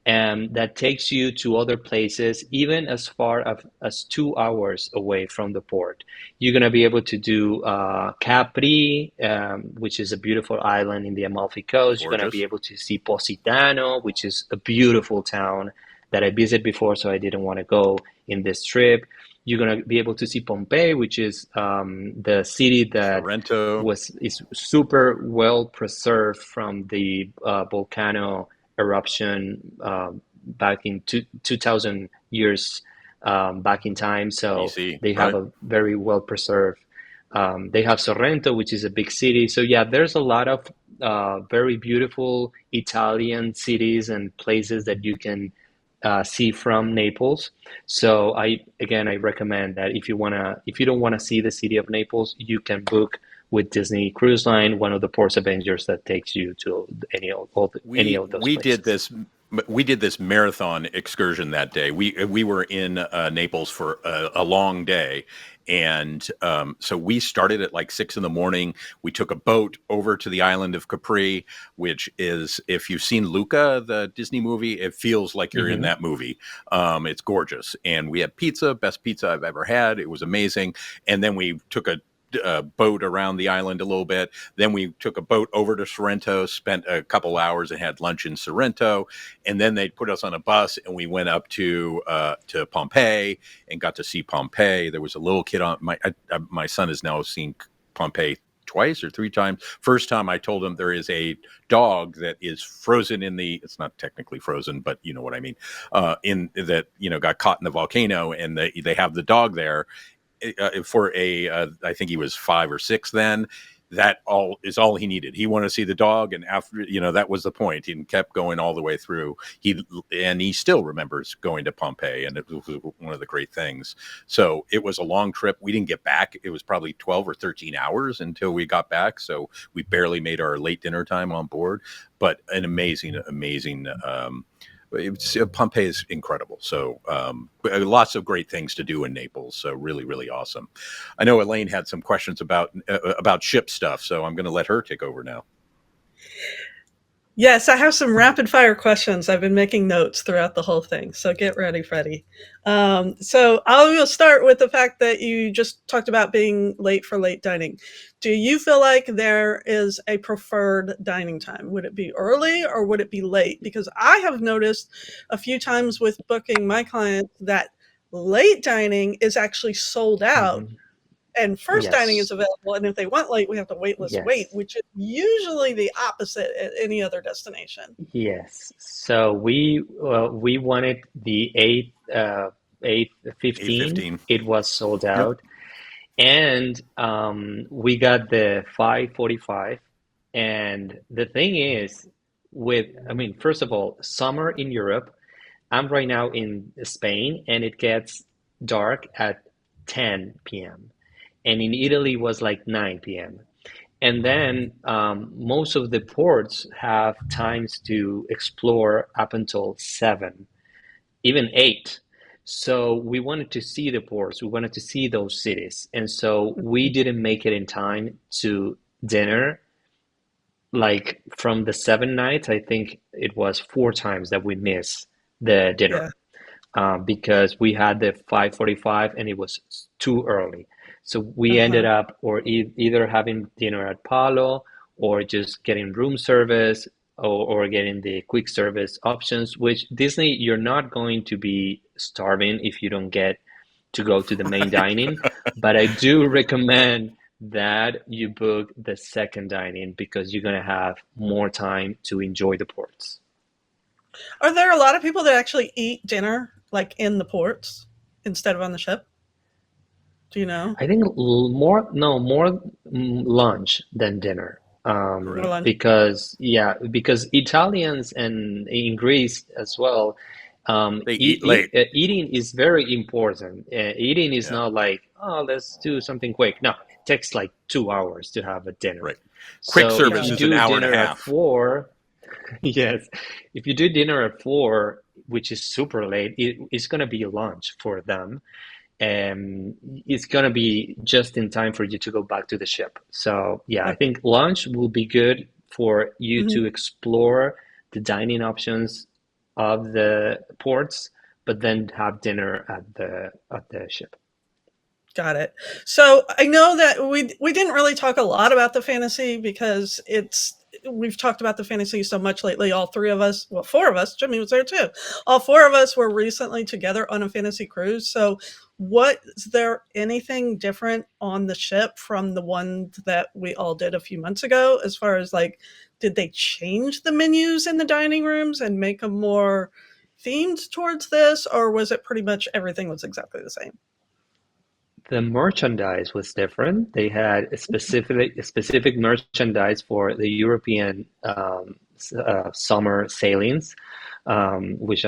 S3: And that takes you to other places, even as far as 2 hours away from the port. You're going to be able to do Capri, which is a beautiful island in the Amalfi Coast. You're going to be
S1: Gorgeous.
S3: able to see Positano, which is a beautiful town that I visited before, so I didn't want to go in this trip. You're gonna be able to see Pompeii, which is the city that
S1: Sorrento.
S3: is super well preserved from the volcano eruption back in 2,000 years back in time. So
S1: BC,
S3: they have
S1: right?
S3: a very well preserved. They have Sorrento, which is a big city. So yeah, there's a lot of very beautiful Italian cities and places that you can see from Naples. So I recommend that if you don't wanna see the city of Naples, you can book with Disney Cruise Line one of the Port Avengers that takes you to any
S1: We
S3: of those
S1: we did
S3: places.
S1: this But we did this marathon excursion that day. We were in Naples for a long day, and so we started at like 6 in the morning. We took a boat over to the island of Capri, which is, if you've seen Luca, the Disney movie, it feels like you're in
S3: Mm-hmm.
S1: that movie. It's gorgeous, and we had pizza, best pizza I've ever had. It was amazing. And then we took a boat around the island a little bit. Then we took a boat over to Sorrento, spent a couple hours and had lunch in Sorrento, and then they put us on a bus and we went up to Pompei and got to see Pompei. There was a little kid on my son has now seen Pompei twice or three times. First time I told him there is a dog that is frozen in the, it's not technically frozen, but you know what I mean, in that, got caught in the volcano, and they have the dog there for I think he was 5 or 6 then. That all he needed. He wanted to see the dog, and after that was the point. He kept going all the way through. He still remembers going to Pompeii, and it was one of the great things. So it was a long trip. We didn't get back. It was probably 12 or 13 hours until we got back. So we barely made our late dinner time on board. But an amazing. Pompeii is incredible. So lots of great things to do in Naples. So really, really awesome. I know Elaine had some questions about ship stuff, so I'm going to let her take over now.
S2: Yes, I have some rapid fire questions. I've been making notes throughout the whole thing, so get ready, Freddie. So I will start with the fact that you just talked about being late for late dining. Do you feel like there is a preferred dining time? Would it be early or would it be late? Because I have noticed a few times with booking my clients that late dining is actually sold out.
S3: Mm-hmm.
S2: And first dining is
S3: Yes.
S2: available, and if they want late, we have to wait, which is usually the opposite at any other destination.
S3: Yes. So we wanted the 8:15.
S1: 8:15.
S3: It was sold
S1: Yep.
S3: out, and we got the 5:45. And the thing is, first of all, summer in Europe. I'm right now in Spain, and it gets dark at 10 p.m. And in Italy was like 9 p.m. And then most of the ports have times to explore up until 7, even 8. So we wanted to see the ports, we wanted to see those cities. And so we didn't make it in time to dinner. Like from the 7 nights, I think it was 4 times that we missed the dinner. Because we had the 5:45 and it was too early. So we ended up either having dinner at Palo or just getting room service or getting the quick service options, which Disney, you're not going to be starving if you don't get to go to the main dining. But I do recommend that you book the second dining because you're going to have more time to enjoy the ports.
S2: Are there a lot of people that actually eat dinner like in the ports instead of on the ship? Do you know?
S3: I think more lunch than dinner.
S2: More lunch.
S3: Because Italians and in Greece as well,
S1: They eat late.
S3: Eating is very important. Eating is not like, oh, let's do something quick. No, it takes like 2 hours to have a dinner.
S1: Right. Quick
S3: So
S1: service
S3: if you
S1: is
S3: do
S1: an hour and a
S3: dinner at
S1: half.
S3: 4, yes, if you do dinner at 4, which is super late, it's going to be lunch for them. And it's going to be just in time for you to go back to the ship. So yeah, I think lunch will be good for you to explore the dining options of the ports, but then have dinner at the ship.
S2: Got it. So I know that we didn't really talk a lot about the fantasy because we've talked about the fantasy so much lately. All 3 of us, well, 4 of us, Jimmy was there too. All 4 of us were recently together on a fantasy cruise. So is there anything different on the ship from the one that we all did a few months ago? As far as like, did they change the menus in the dining rooms and make them more themed towards this? Or was it pretty much everything was exactly the same?
S3: The merchandise was different. They had a specific merchandise for the European summer sailings, which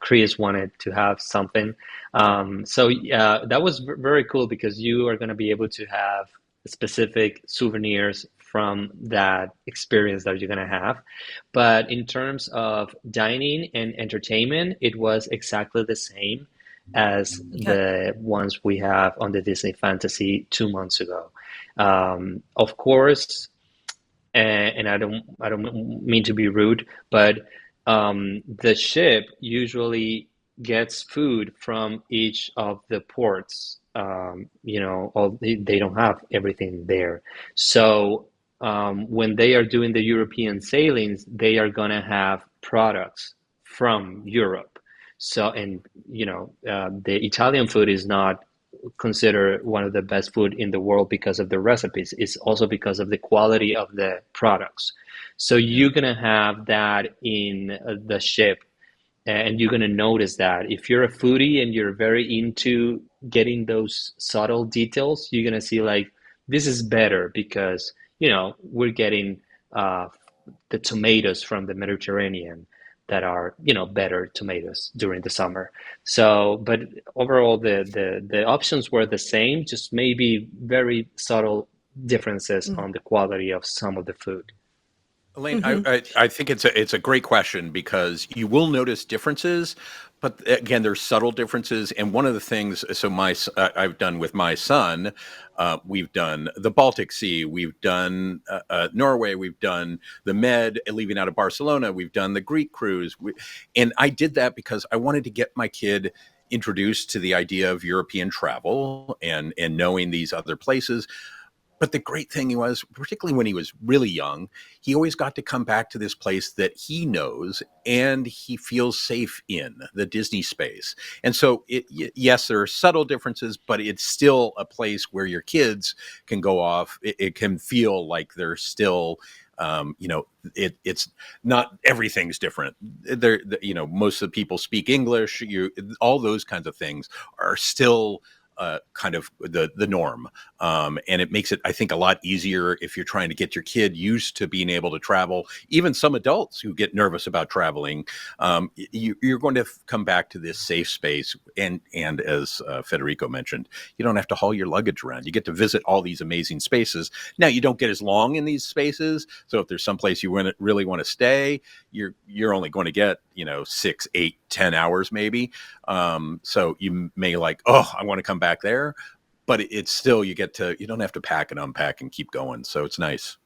S3: Chris wanted to have something. So that was very cool because you are going to be able to have specific souvenirs from that experience that you're going to have. But in terms of dining and entertainment, it was exactly the same as
S2: Okay.
S3: the ones we have on the Disney Fantasy 2 months ago. Of course, and I don't mean to be rude, but the ship usually gets food from each of the ports. They don't have everything there. So when they are doing the European sailings, they are gonna have products from Europe. So, and the Italian food is not considered one of the best food in the world because of the recipes. It's also because of the quality of the products. So you're gonna have that in the ship, and you're gonna notice that if you're a foodie and you're very into getting those subtle details, you're gonna see like this is better because we're getting uh, the tomatoes from the Mediterranean that are better tomatoes during the summer. So, but overall, the options were the same, just maybe very subtle differences
S2: Mm.
S3: on the quality of some of the food.
S1: Elaine,
S2: Hmm.
S1: I think it's a great question because you will notice differences, but again, there's subtle differences. And one of the things, so I've done with my son, we've done the Baltic Sea, we've done Norway, we've done the Med, leaving out of Barcelona, we've done the Greek cruise, and I did that because I wanted to get my kid introduced to the idea of European travel and knowing these other places. But the great thing was, particularly when he was really young, he always got to come back to this place that he knows and he feels safe in, the Disney space. And so, yes, there are subtle differences, but it's still a place where your kids can go off. It can feel like they're still, it's not everything's different. Most of the people speak English. All those kinds of things are still kind of the norm. And it makes it, I think, a lot easier if you're trying to get your kid used to being able to travel. Even some adults who get nervous about traveling, you're going to come back to this safe space. And as Federico mentioned, you don't have to haul your luggage around. You get to visit all these amazing spaces. Now, you don't get as long in these spaces. So if there's some place you really want to stay, you're only going to get 6, 8, 10 hours maybe. So you may I want to come back there, but it's still, you don't have to pack and unpack and keep going. So it's nice.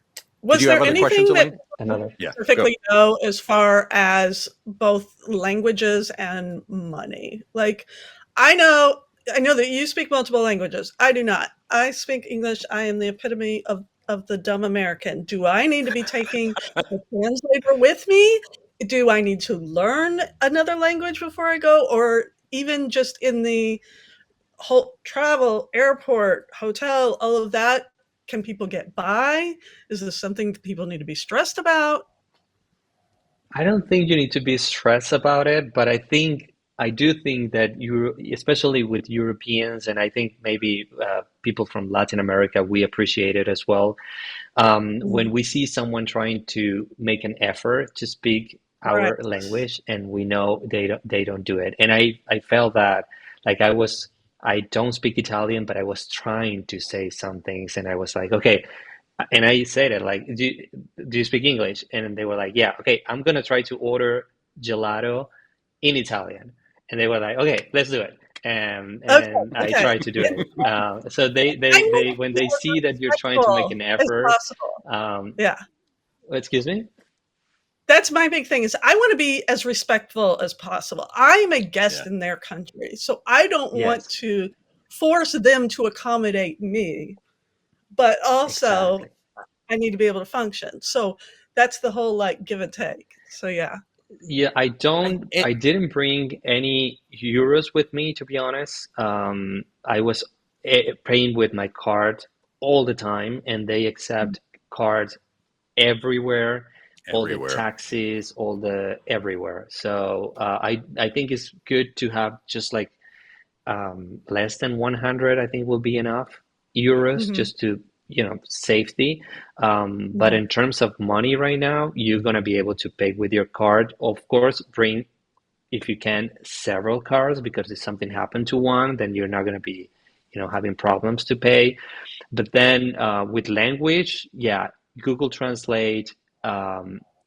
S1: Did
S2: Was
S1: you have
S2: there
S1: other questions,
S2: anything that
S1: Elaine?
S3: Another.
S1: Yeah, go.
S2: specifically know as far as both languages and money? Like, I know that you speak multiple languages. I do not. I speak English. I am the epitome of the dumb American. Do I need to be taking a translator with me? Do I need to learn another language before I go? Or even just in the whole travel, airport, hotel, all of that, can people get by? Is this something that people need to be stressed about?
S3: I don't think you need to be stressed about it, but I do think that especially with Europeans, and I think maybe people from Latin America, we appreciate it as well. When
S2: Mhm.
S3: we see someone trying to make an effort to speak
S2: Right.
S3: our language, and we know they don't do it, and I felt that like I don't speak Italian, but I was trying to say some things, and I was like, okay, and I said it like, do you speak English? And they were like, yeah, okay, I'm gonna try to order gelato in Italian. And they were like, okay, let's do it.
S2: Okay,
S3: And I
S2: okay.
S3: tried to do it. So they,
S2: I
S3: they,
S2: want
S3: they,
S2: to
S3: when
S2: be
S3: they
S2: as
S3: see that you're trying to make
S2: respectful
S3: an
S2: as
S3: effort,
S2: possible.
S3: um,
S2: Yeah.
S3: excuse me?
S2: That's my big thing is I want to be as respectful as possible. I'm a
S1: Yeah.
S2: guest in their country, so I don't want
S3: Yes,
S2: to force them to accommodate me, but also
S3: exactly.
S2: I need to be able to function. So that's the whole like give and take. So yeah.
S3: Yeah,
S1: I, it,
S3: I didn't bring any euros with me, to be honest. I was paying with my card all the time, and they accept cards everywhere, all the
S1: everywhere.
S3: taxis, all the everywhere. So I think it's good to have just like less than 100, I think will be enough euros
S2: Hmm.
S3: just to, safety. But
S2: Yeah.
S3: in terms of money right now, you're gonna be able to pay with your card. Of course, bring if you can several cards because if something happened to one, then you're not gonna be, having problems to pay. But then with language, yeah, Google Translate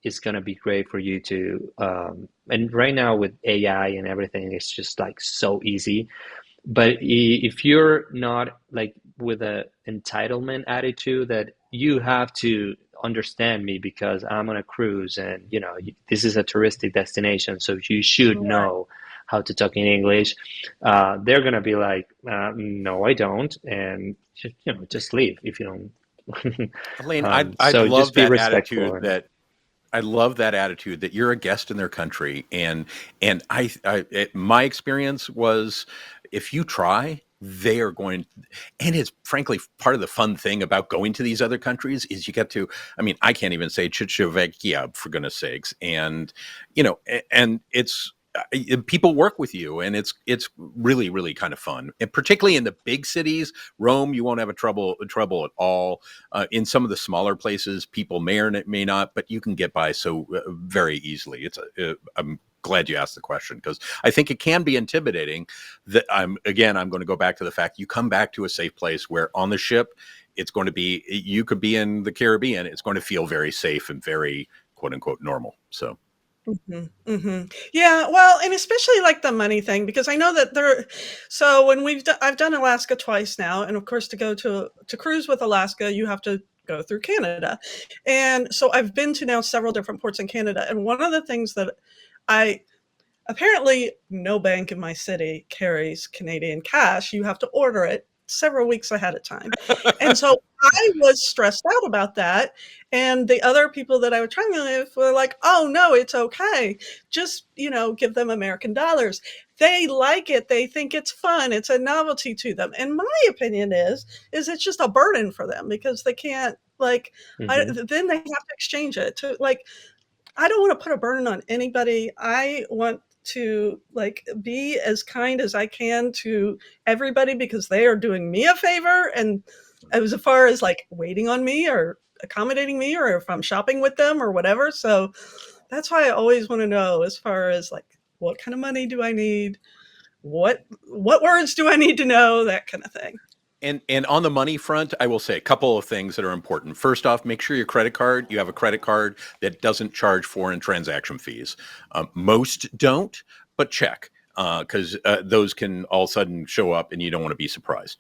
S3: is going to be great for you to. And right now with AI and everything, it's just like so easy. But if you're not like with a entitlement attitude that you have to understand me because I'm on a cruise and this is a touristic destination, so you should know how to talk in English, they're gonna be like, no, I don't, and just leave if you don't.
S1: Elaine, I'd
S3: So
S1: love
S3: just be
S1: that
S3: respectful.
S1: attitude that I love that attitude that you're a guest in their country, and my experience was, if you try, they are going, and it's frankly part of the fun thing about going to these other countries is you get to, I mean, I can't even say Czechoslovakia for goodness sakes, and and it's. People work with you, and it's really really kind of fun, and particularly in the big cities. Rome, you won't have a trouble at all. In some of the smaller places, people may or may not, but you can get by so very easily. I'm glad you asked the question, because I think it can be intimidating. That I'm going to go back to the fact you come back to a safe place where on the ship, it's going to be, you could be in the Caribbean, it's going to feel very safe and very quote unquote normal. So.
S2: Yeah, well, and especially like the money thing, because I know that so when I've done Alaska twice now, and of course to go to cruise with Alaska, you have to go through Canada. And so I've been to now several different ports in Canada. And one of the things that apparently no bank in my city carries Canadian cash. You have to order it several weeks ahead of time. And so I was stressed out about that. And the other people that I was traveling with were like, oh, no, it's okay. Just, give them American dollars. They like it. They think it's fun. It's a novelty to them. And my opinion is it's just a burden for them because they can't then they have to exchange it to I don't want to put a burden on anybody. I want to be as kind as I can to everybody because they are doing me a favor. And as far as waiting on me or accommodating me, or if I'm shopping with them or whatever. So that's why I always want to know, as far as what kind of money do I need? What words do I need to know? That kind of thing.
S1: And on the money front, I will say a couple of things that are important. First off, make sure you have a credit card that doesn't charge foreign transaction fees. Most don't, but check, because those can all of a sudden show up and you don't want to be surprised.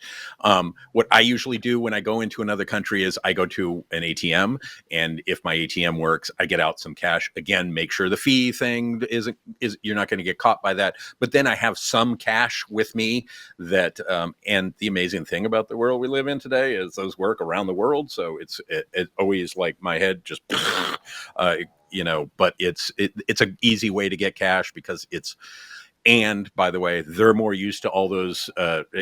S1: What I usually do when I go into another country is I go to an ATM, and if my ATM works, I get out some cash. Again, make sure the fee thing is you're not going to get caught by that. But then I have some cash with me that, and the amazing thing about the world we live in today is those work around the world. So it's always like my head just, but it's an easy way to get cash because it's. And by the way, they're more used to all those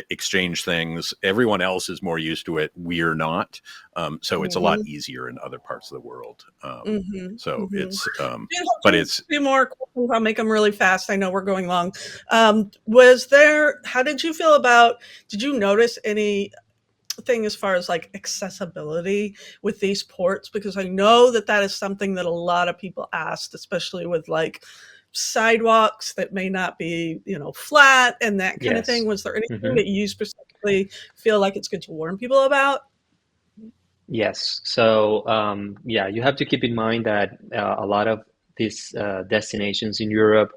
S1: exchange things. Everyone else is more used to it. We're not. So it's a lot easier in other parts of the world. It's, but it's.
S2: A few more questions. I'll make them really fast. I know we're going long. How did you feel did you notice anything as far as accessibility with these ports? Because I know that is something that a lot of people asked, especially with sidewalks that may not be flat and that kind of thing. Was there anything that you specifically feel like it's good to warn people about?
S3: Yes. So you have to keep in mind that a lot of these destinations in Europe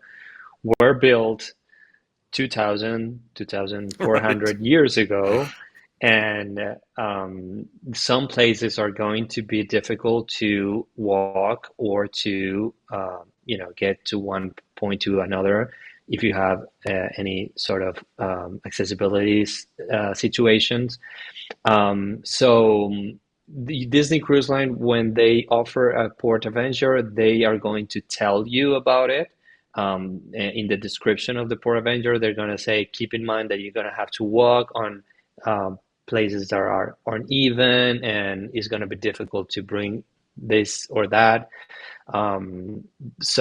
S3: were built 2,400 years ago, and some places are going to be difficult to walk or to get to one point to another if you have any sort of accessibility situations. So the Disney Cruise Line, when they offer a port adventure, they are going to tell you about it. In the description of the port adventure, they're going to say, keep in mind that you're going to have to walk on places that are uneven, and it's going to be difficult to bring this or that. It's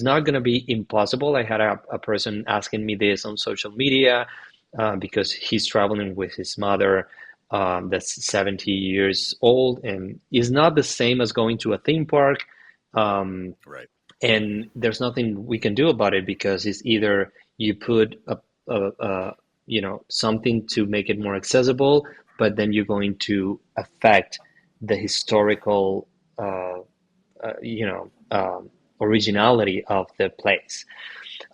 S3: not going to be impossible. I had a person asking me this on social media because he's traveling with his mother that's 70 years old, and it's not the same as going to a theme park.
S1: Right.
S3: And there's nothing we can do about it because it's either you put a something to make it more accessible, but then you're going to affect the historical, uh, you know, originality of the place.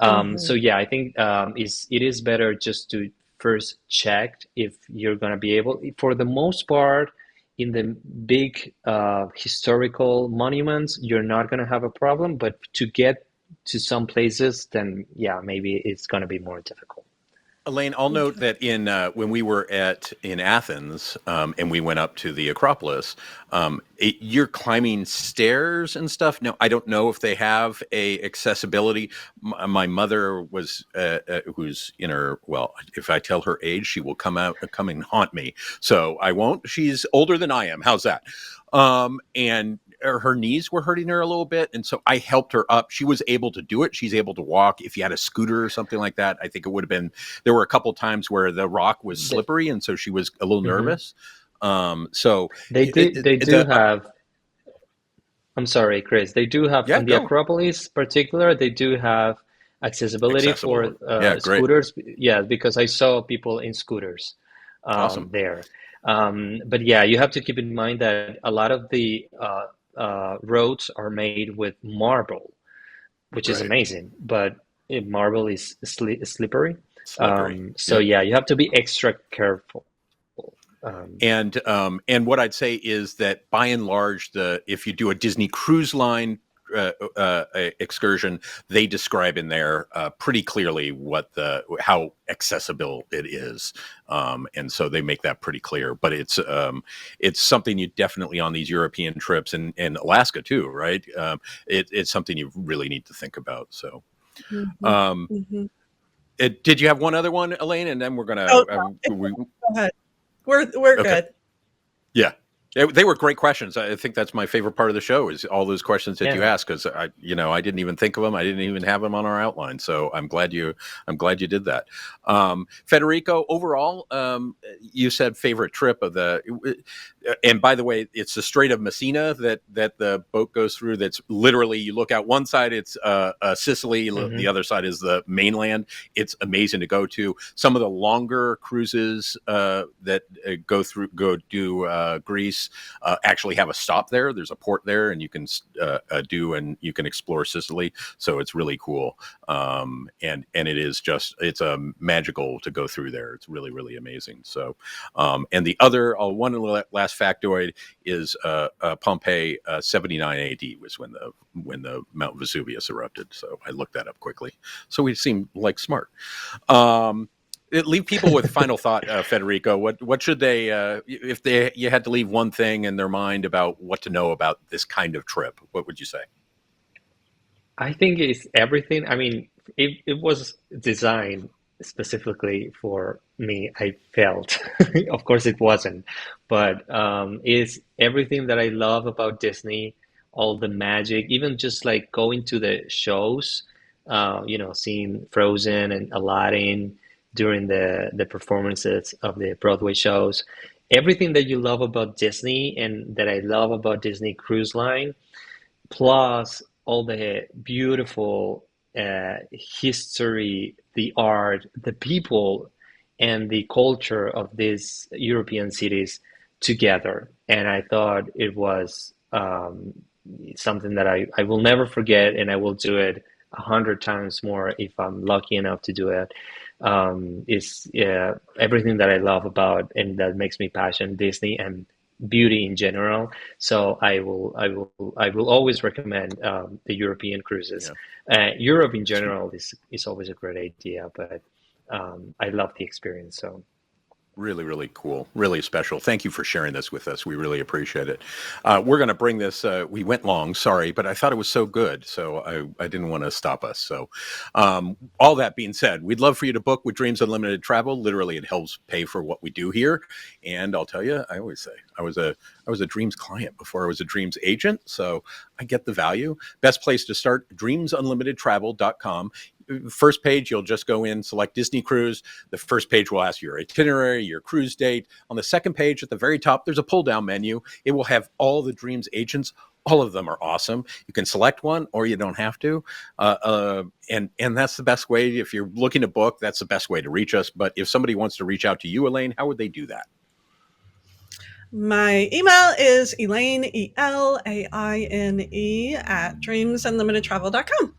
S3: So
S2: Mhm.
S3: yeah, I think it is better just to first check if you're gonna be able. For the most part, in the big historical monuments, you're not gonna have a problem. But to get to some places, then yeah, maybe it's gonna be more difficult.
S1: Elaine, I'll note
S2: Okay.
S1: that in when we were in Athens and we went up to the Acropolis, you're climbing stairs and stuff. Now, I don't know if they have a accessibility. My mother was who's in her, well, if I tell her age, she will come and haunt me. So I won't. She's older than I am. How's that? And her knees were hurting her a little bit, and so I helped her up. She was able to do it. She's able to walk. If you had a scooter or something like that, I think it would have been. There were a couple times where the rock was
S3: They,
S1: slippery, and so she was a little
S3: mhm.
S1: nervous. So
S3: They do
S1: the
S3: have. I'm sorry, Chris. They do have
S1: yeah,
S3: on the
S1: go
S3: Acropolis, particular. They do have accessibility
S1: accessible.
S3: for
S1: Yeah, great,
S3: scooters. Yeah, because I saw people in scooters
S1: awesome,
S3: there. But yeah, you have to keep in mind that a lot of the roads are made with marble, which is
S1: right,
S3: amazing. But marble is slippery.
S1: slippery.
S3: So
S1: Yep.
S3: yeah, you have to be extra careful. Um,
S1: And what I'd say is that by and large, if you do a Disney Cruise Line excursion, they describe in there pretty clearly how accessible it is, and so they make that pretty clear. But it's something you definitely on these European trips and Alaska too, right? It's something you really need to think about. So,
S2: Mhm.
S1: um,
S2: Mhm.
S1: did you have one other one, Elaine? And then we're
S2: Oh,
S1: gonna
S2: no, go ahead. We're
S1: okay.
S2: good.
S1: Yeah. They were great questions. I think that's my favorite part of the show is all those questions that you
S3: yeah.
S1: ask because I didn't even think of them. I didn't even have them on our outline. So I'm glad you did that. Federico, overall, you said favorite trip of and by the way, it's the Strait of Messina that the boat goes through. That's literally you look out one side, it's Sicily, the
S3: Hmm.
S1: other side is the mainland. It's amazing to go to. Some of the longer cruises that go do Greece actually have a stop there. There's a port there, and you can and you can explore Sicily. So it's really cool, and it's magical to go through there. It's really really amazing. So, and the other one last factoid is Pompeii 79 A.D. was when the Mount Vesuvius erupted. So I looked that up quickly. So we seem like smart. Um, leave people with final thought, Federico. What should they, if you had to leave one thing in their mind about what to know about this kind of trip? What would you say?
S3: I think it's everything. I mean, it was designed specifically for me, I felt. Of course, it wasn't, but it's everything that I love about Disney, all the magic, even just like going to the shows, seeing Frozen and Aladdin during the performances of the Broadway shows. Everything that you love about Disney and that I love about Disney Cruise Line plus all the beautiful history, the art, the people, and the culture of these European cities together. And I thought it was something that I will never forget, and I will do it 100 times more if I'm lucky enough to do it. Is everything that I love about and that makes me passion Disney and beauty in general. So I will always recommend the European cruises.
S1: Yeah.
S3: Europe in
S1: Sweet.
S3: general is always a great idea, but I love the experience. So
S1: Really, really cool. Really special. Thank you for sharing this with us. We really appreciate it. We're going to bring this. We went long, sorry, but I thought it was so good. So I didn't want to stop us. So, all that being said, we'd love for you to book with Dreams Unlimited Travel. Literally, it helps pay for what we do here. And I'll tell you, I always say I was a Dreams client before I was a Dreams agent. So I get the value. Best place to start, dreamsunlimitedtravel.com. First page, you'll just go in, select Disney Cruise. The first page will ask your itinerary, your cruise date. On the second page at the very top, there's a pull down menu. It will have all the Dreams agents All of them are awesome. You can select one, or you don't have to. And that's the best way. If you're looking to book, that's the best way to reach us. But if somebody wants to reach out to you, Elaine, how would they do that?
S2: My email is Elaine, ELAINE, at dreamsunlimitedtravel.com.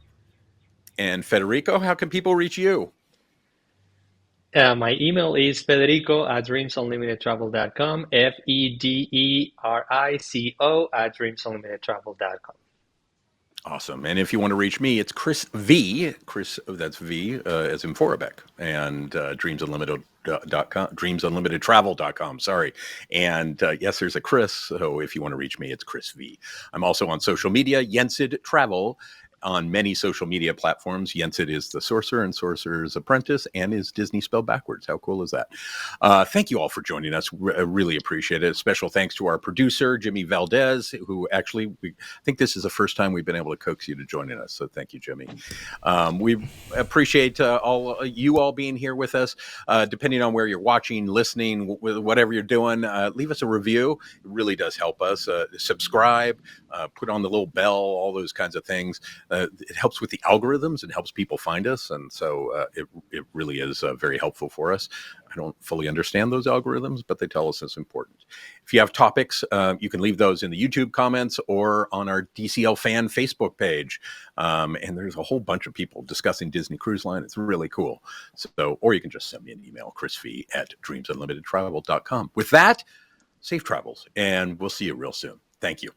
S1: And Federico, how can people reach you?
S3: My email is Federico at dreamsunlimitedtravel.com, FEDERICO at dreamsunlimitedtravel.com.
S1: Awesome. And if you want to reach me, it's Chris V. Chris, that's V as in Forebeck, and dreamsunlimited.com, dreamsunlimitedtravel.com. Sorry. And yes, there's a Chris. So if you want to reach me, it's Chris V. I'm also on social media, Yensid Travel. On many social media platforms. Yensid is the sorcerer and sorcerer's apprentice, and is Disney spelled backwards. How cool is that? Thank you all for joining us. Really appreciate it. Special thanks to our producer, Jimmy Valdez, who actually, I think this is the first time we've been able to coax you to joining us. So thank you, Jimmy. We appreciate all you all being here with us. Depending on where you're watching, listening, whatever you're doing, leave us a review. It really does help us. Subscribe, put on the little bell, all those kinds of things. It helps with the algorithms and helps people find us. And so it really is very helpful for us. I don't fully understand those algorithms, but they tell us it's important. If you have topics, you can leave those in the YouTube comments or on our DCL fan Facebook page. And there's a whole bunch of people discussing Disney Cruise Line. It's really cool. So, or you can just send me an email, chrisv@dreamsunlimitedtravel.com. With that, safe travels, and we'll see you real soon. Thank you.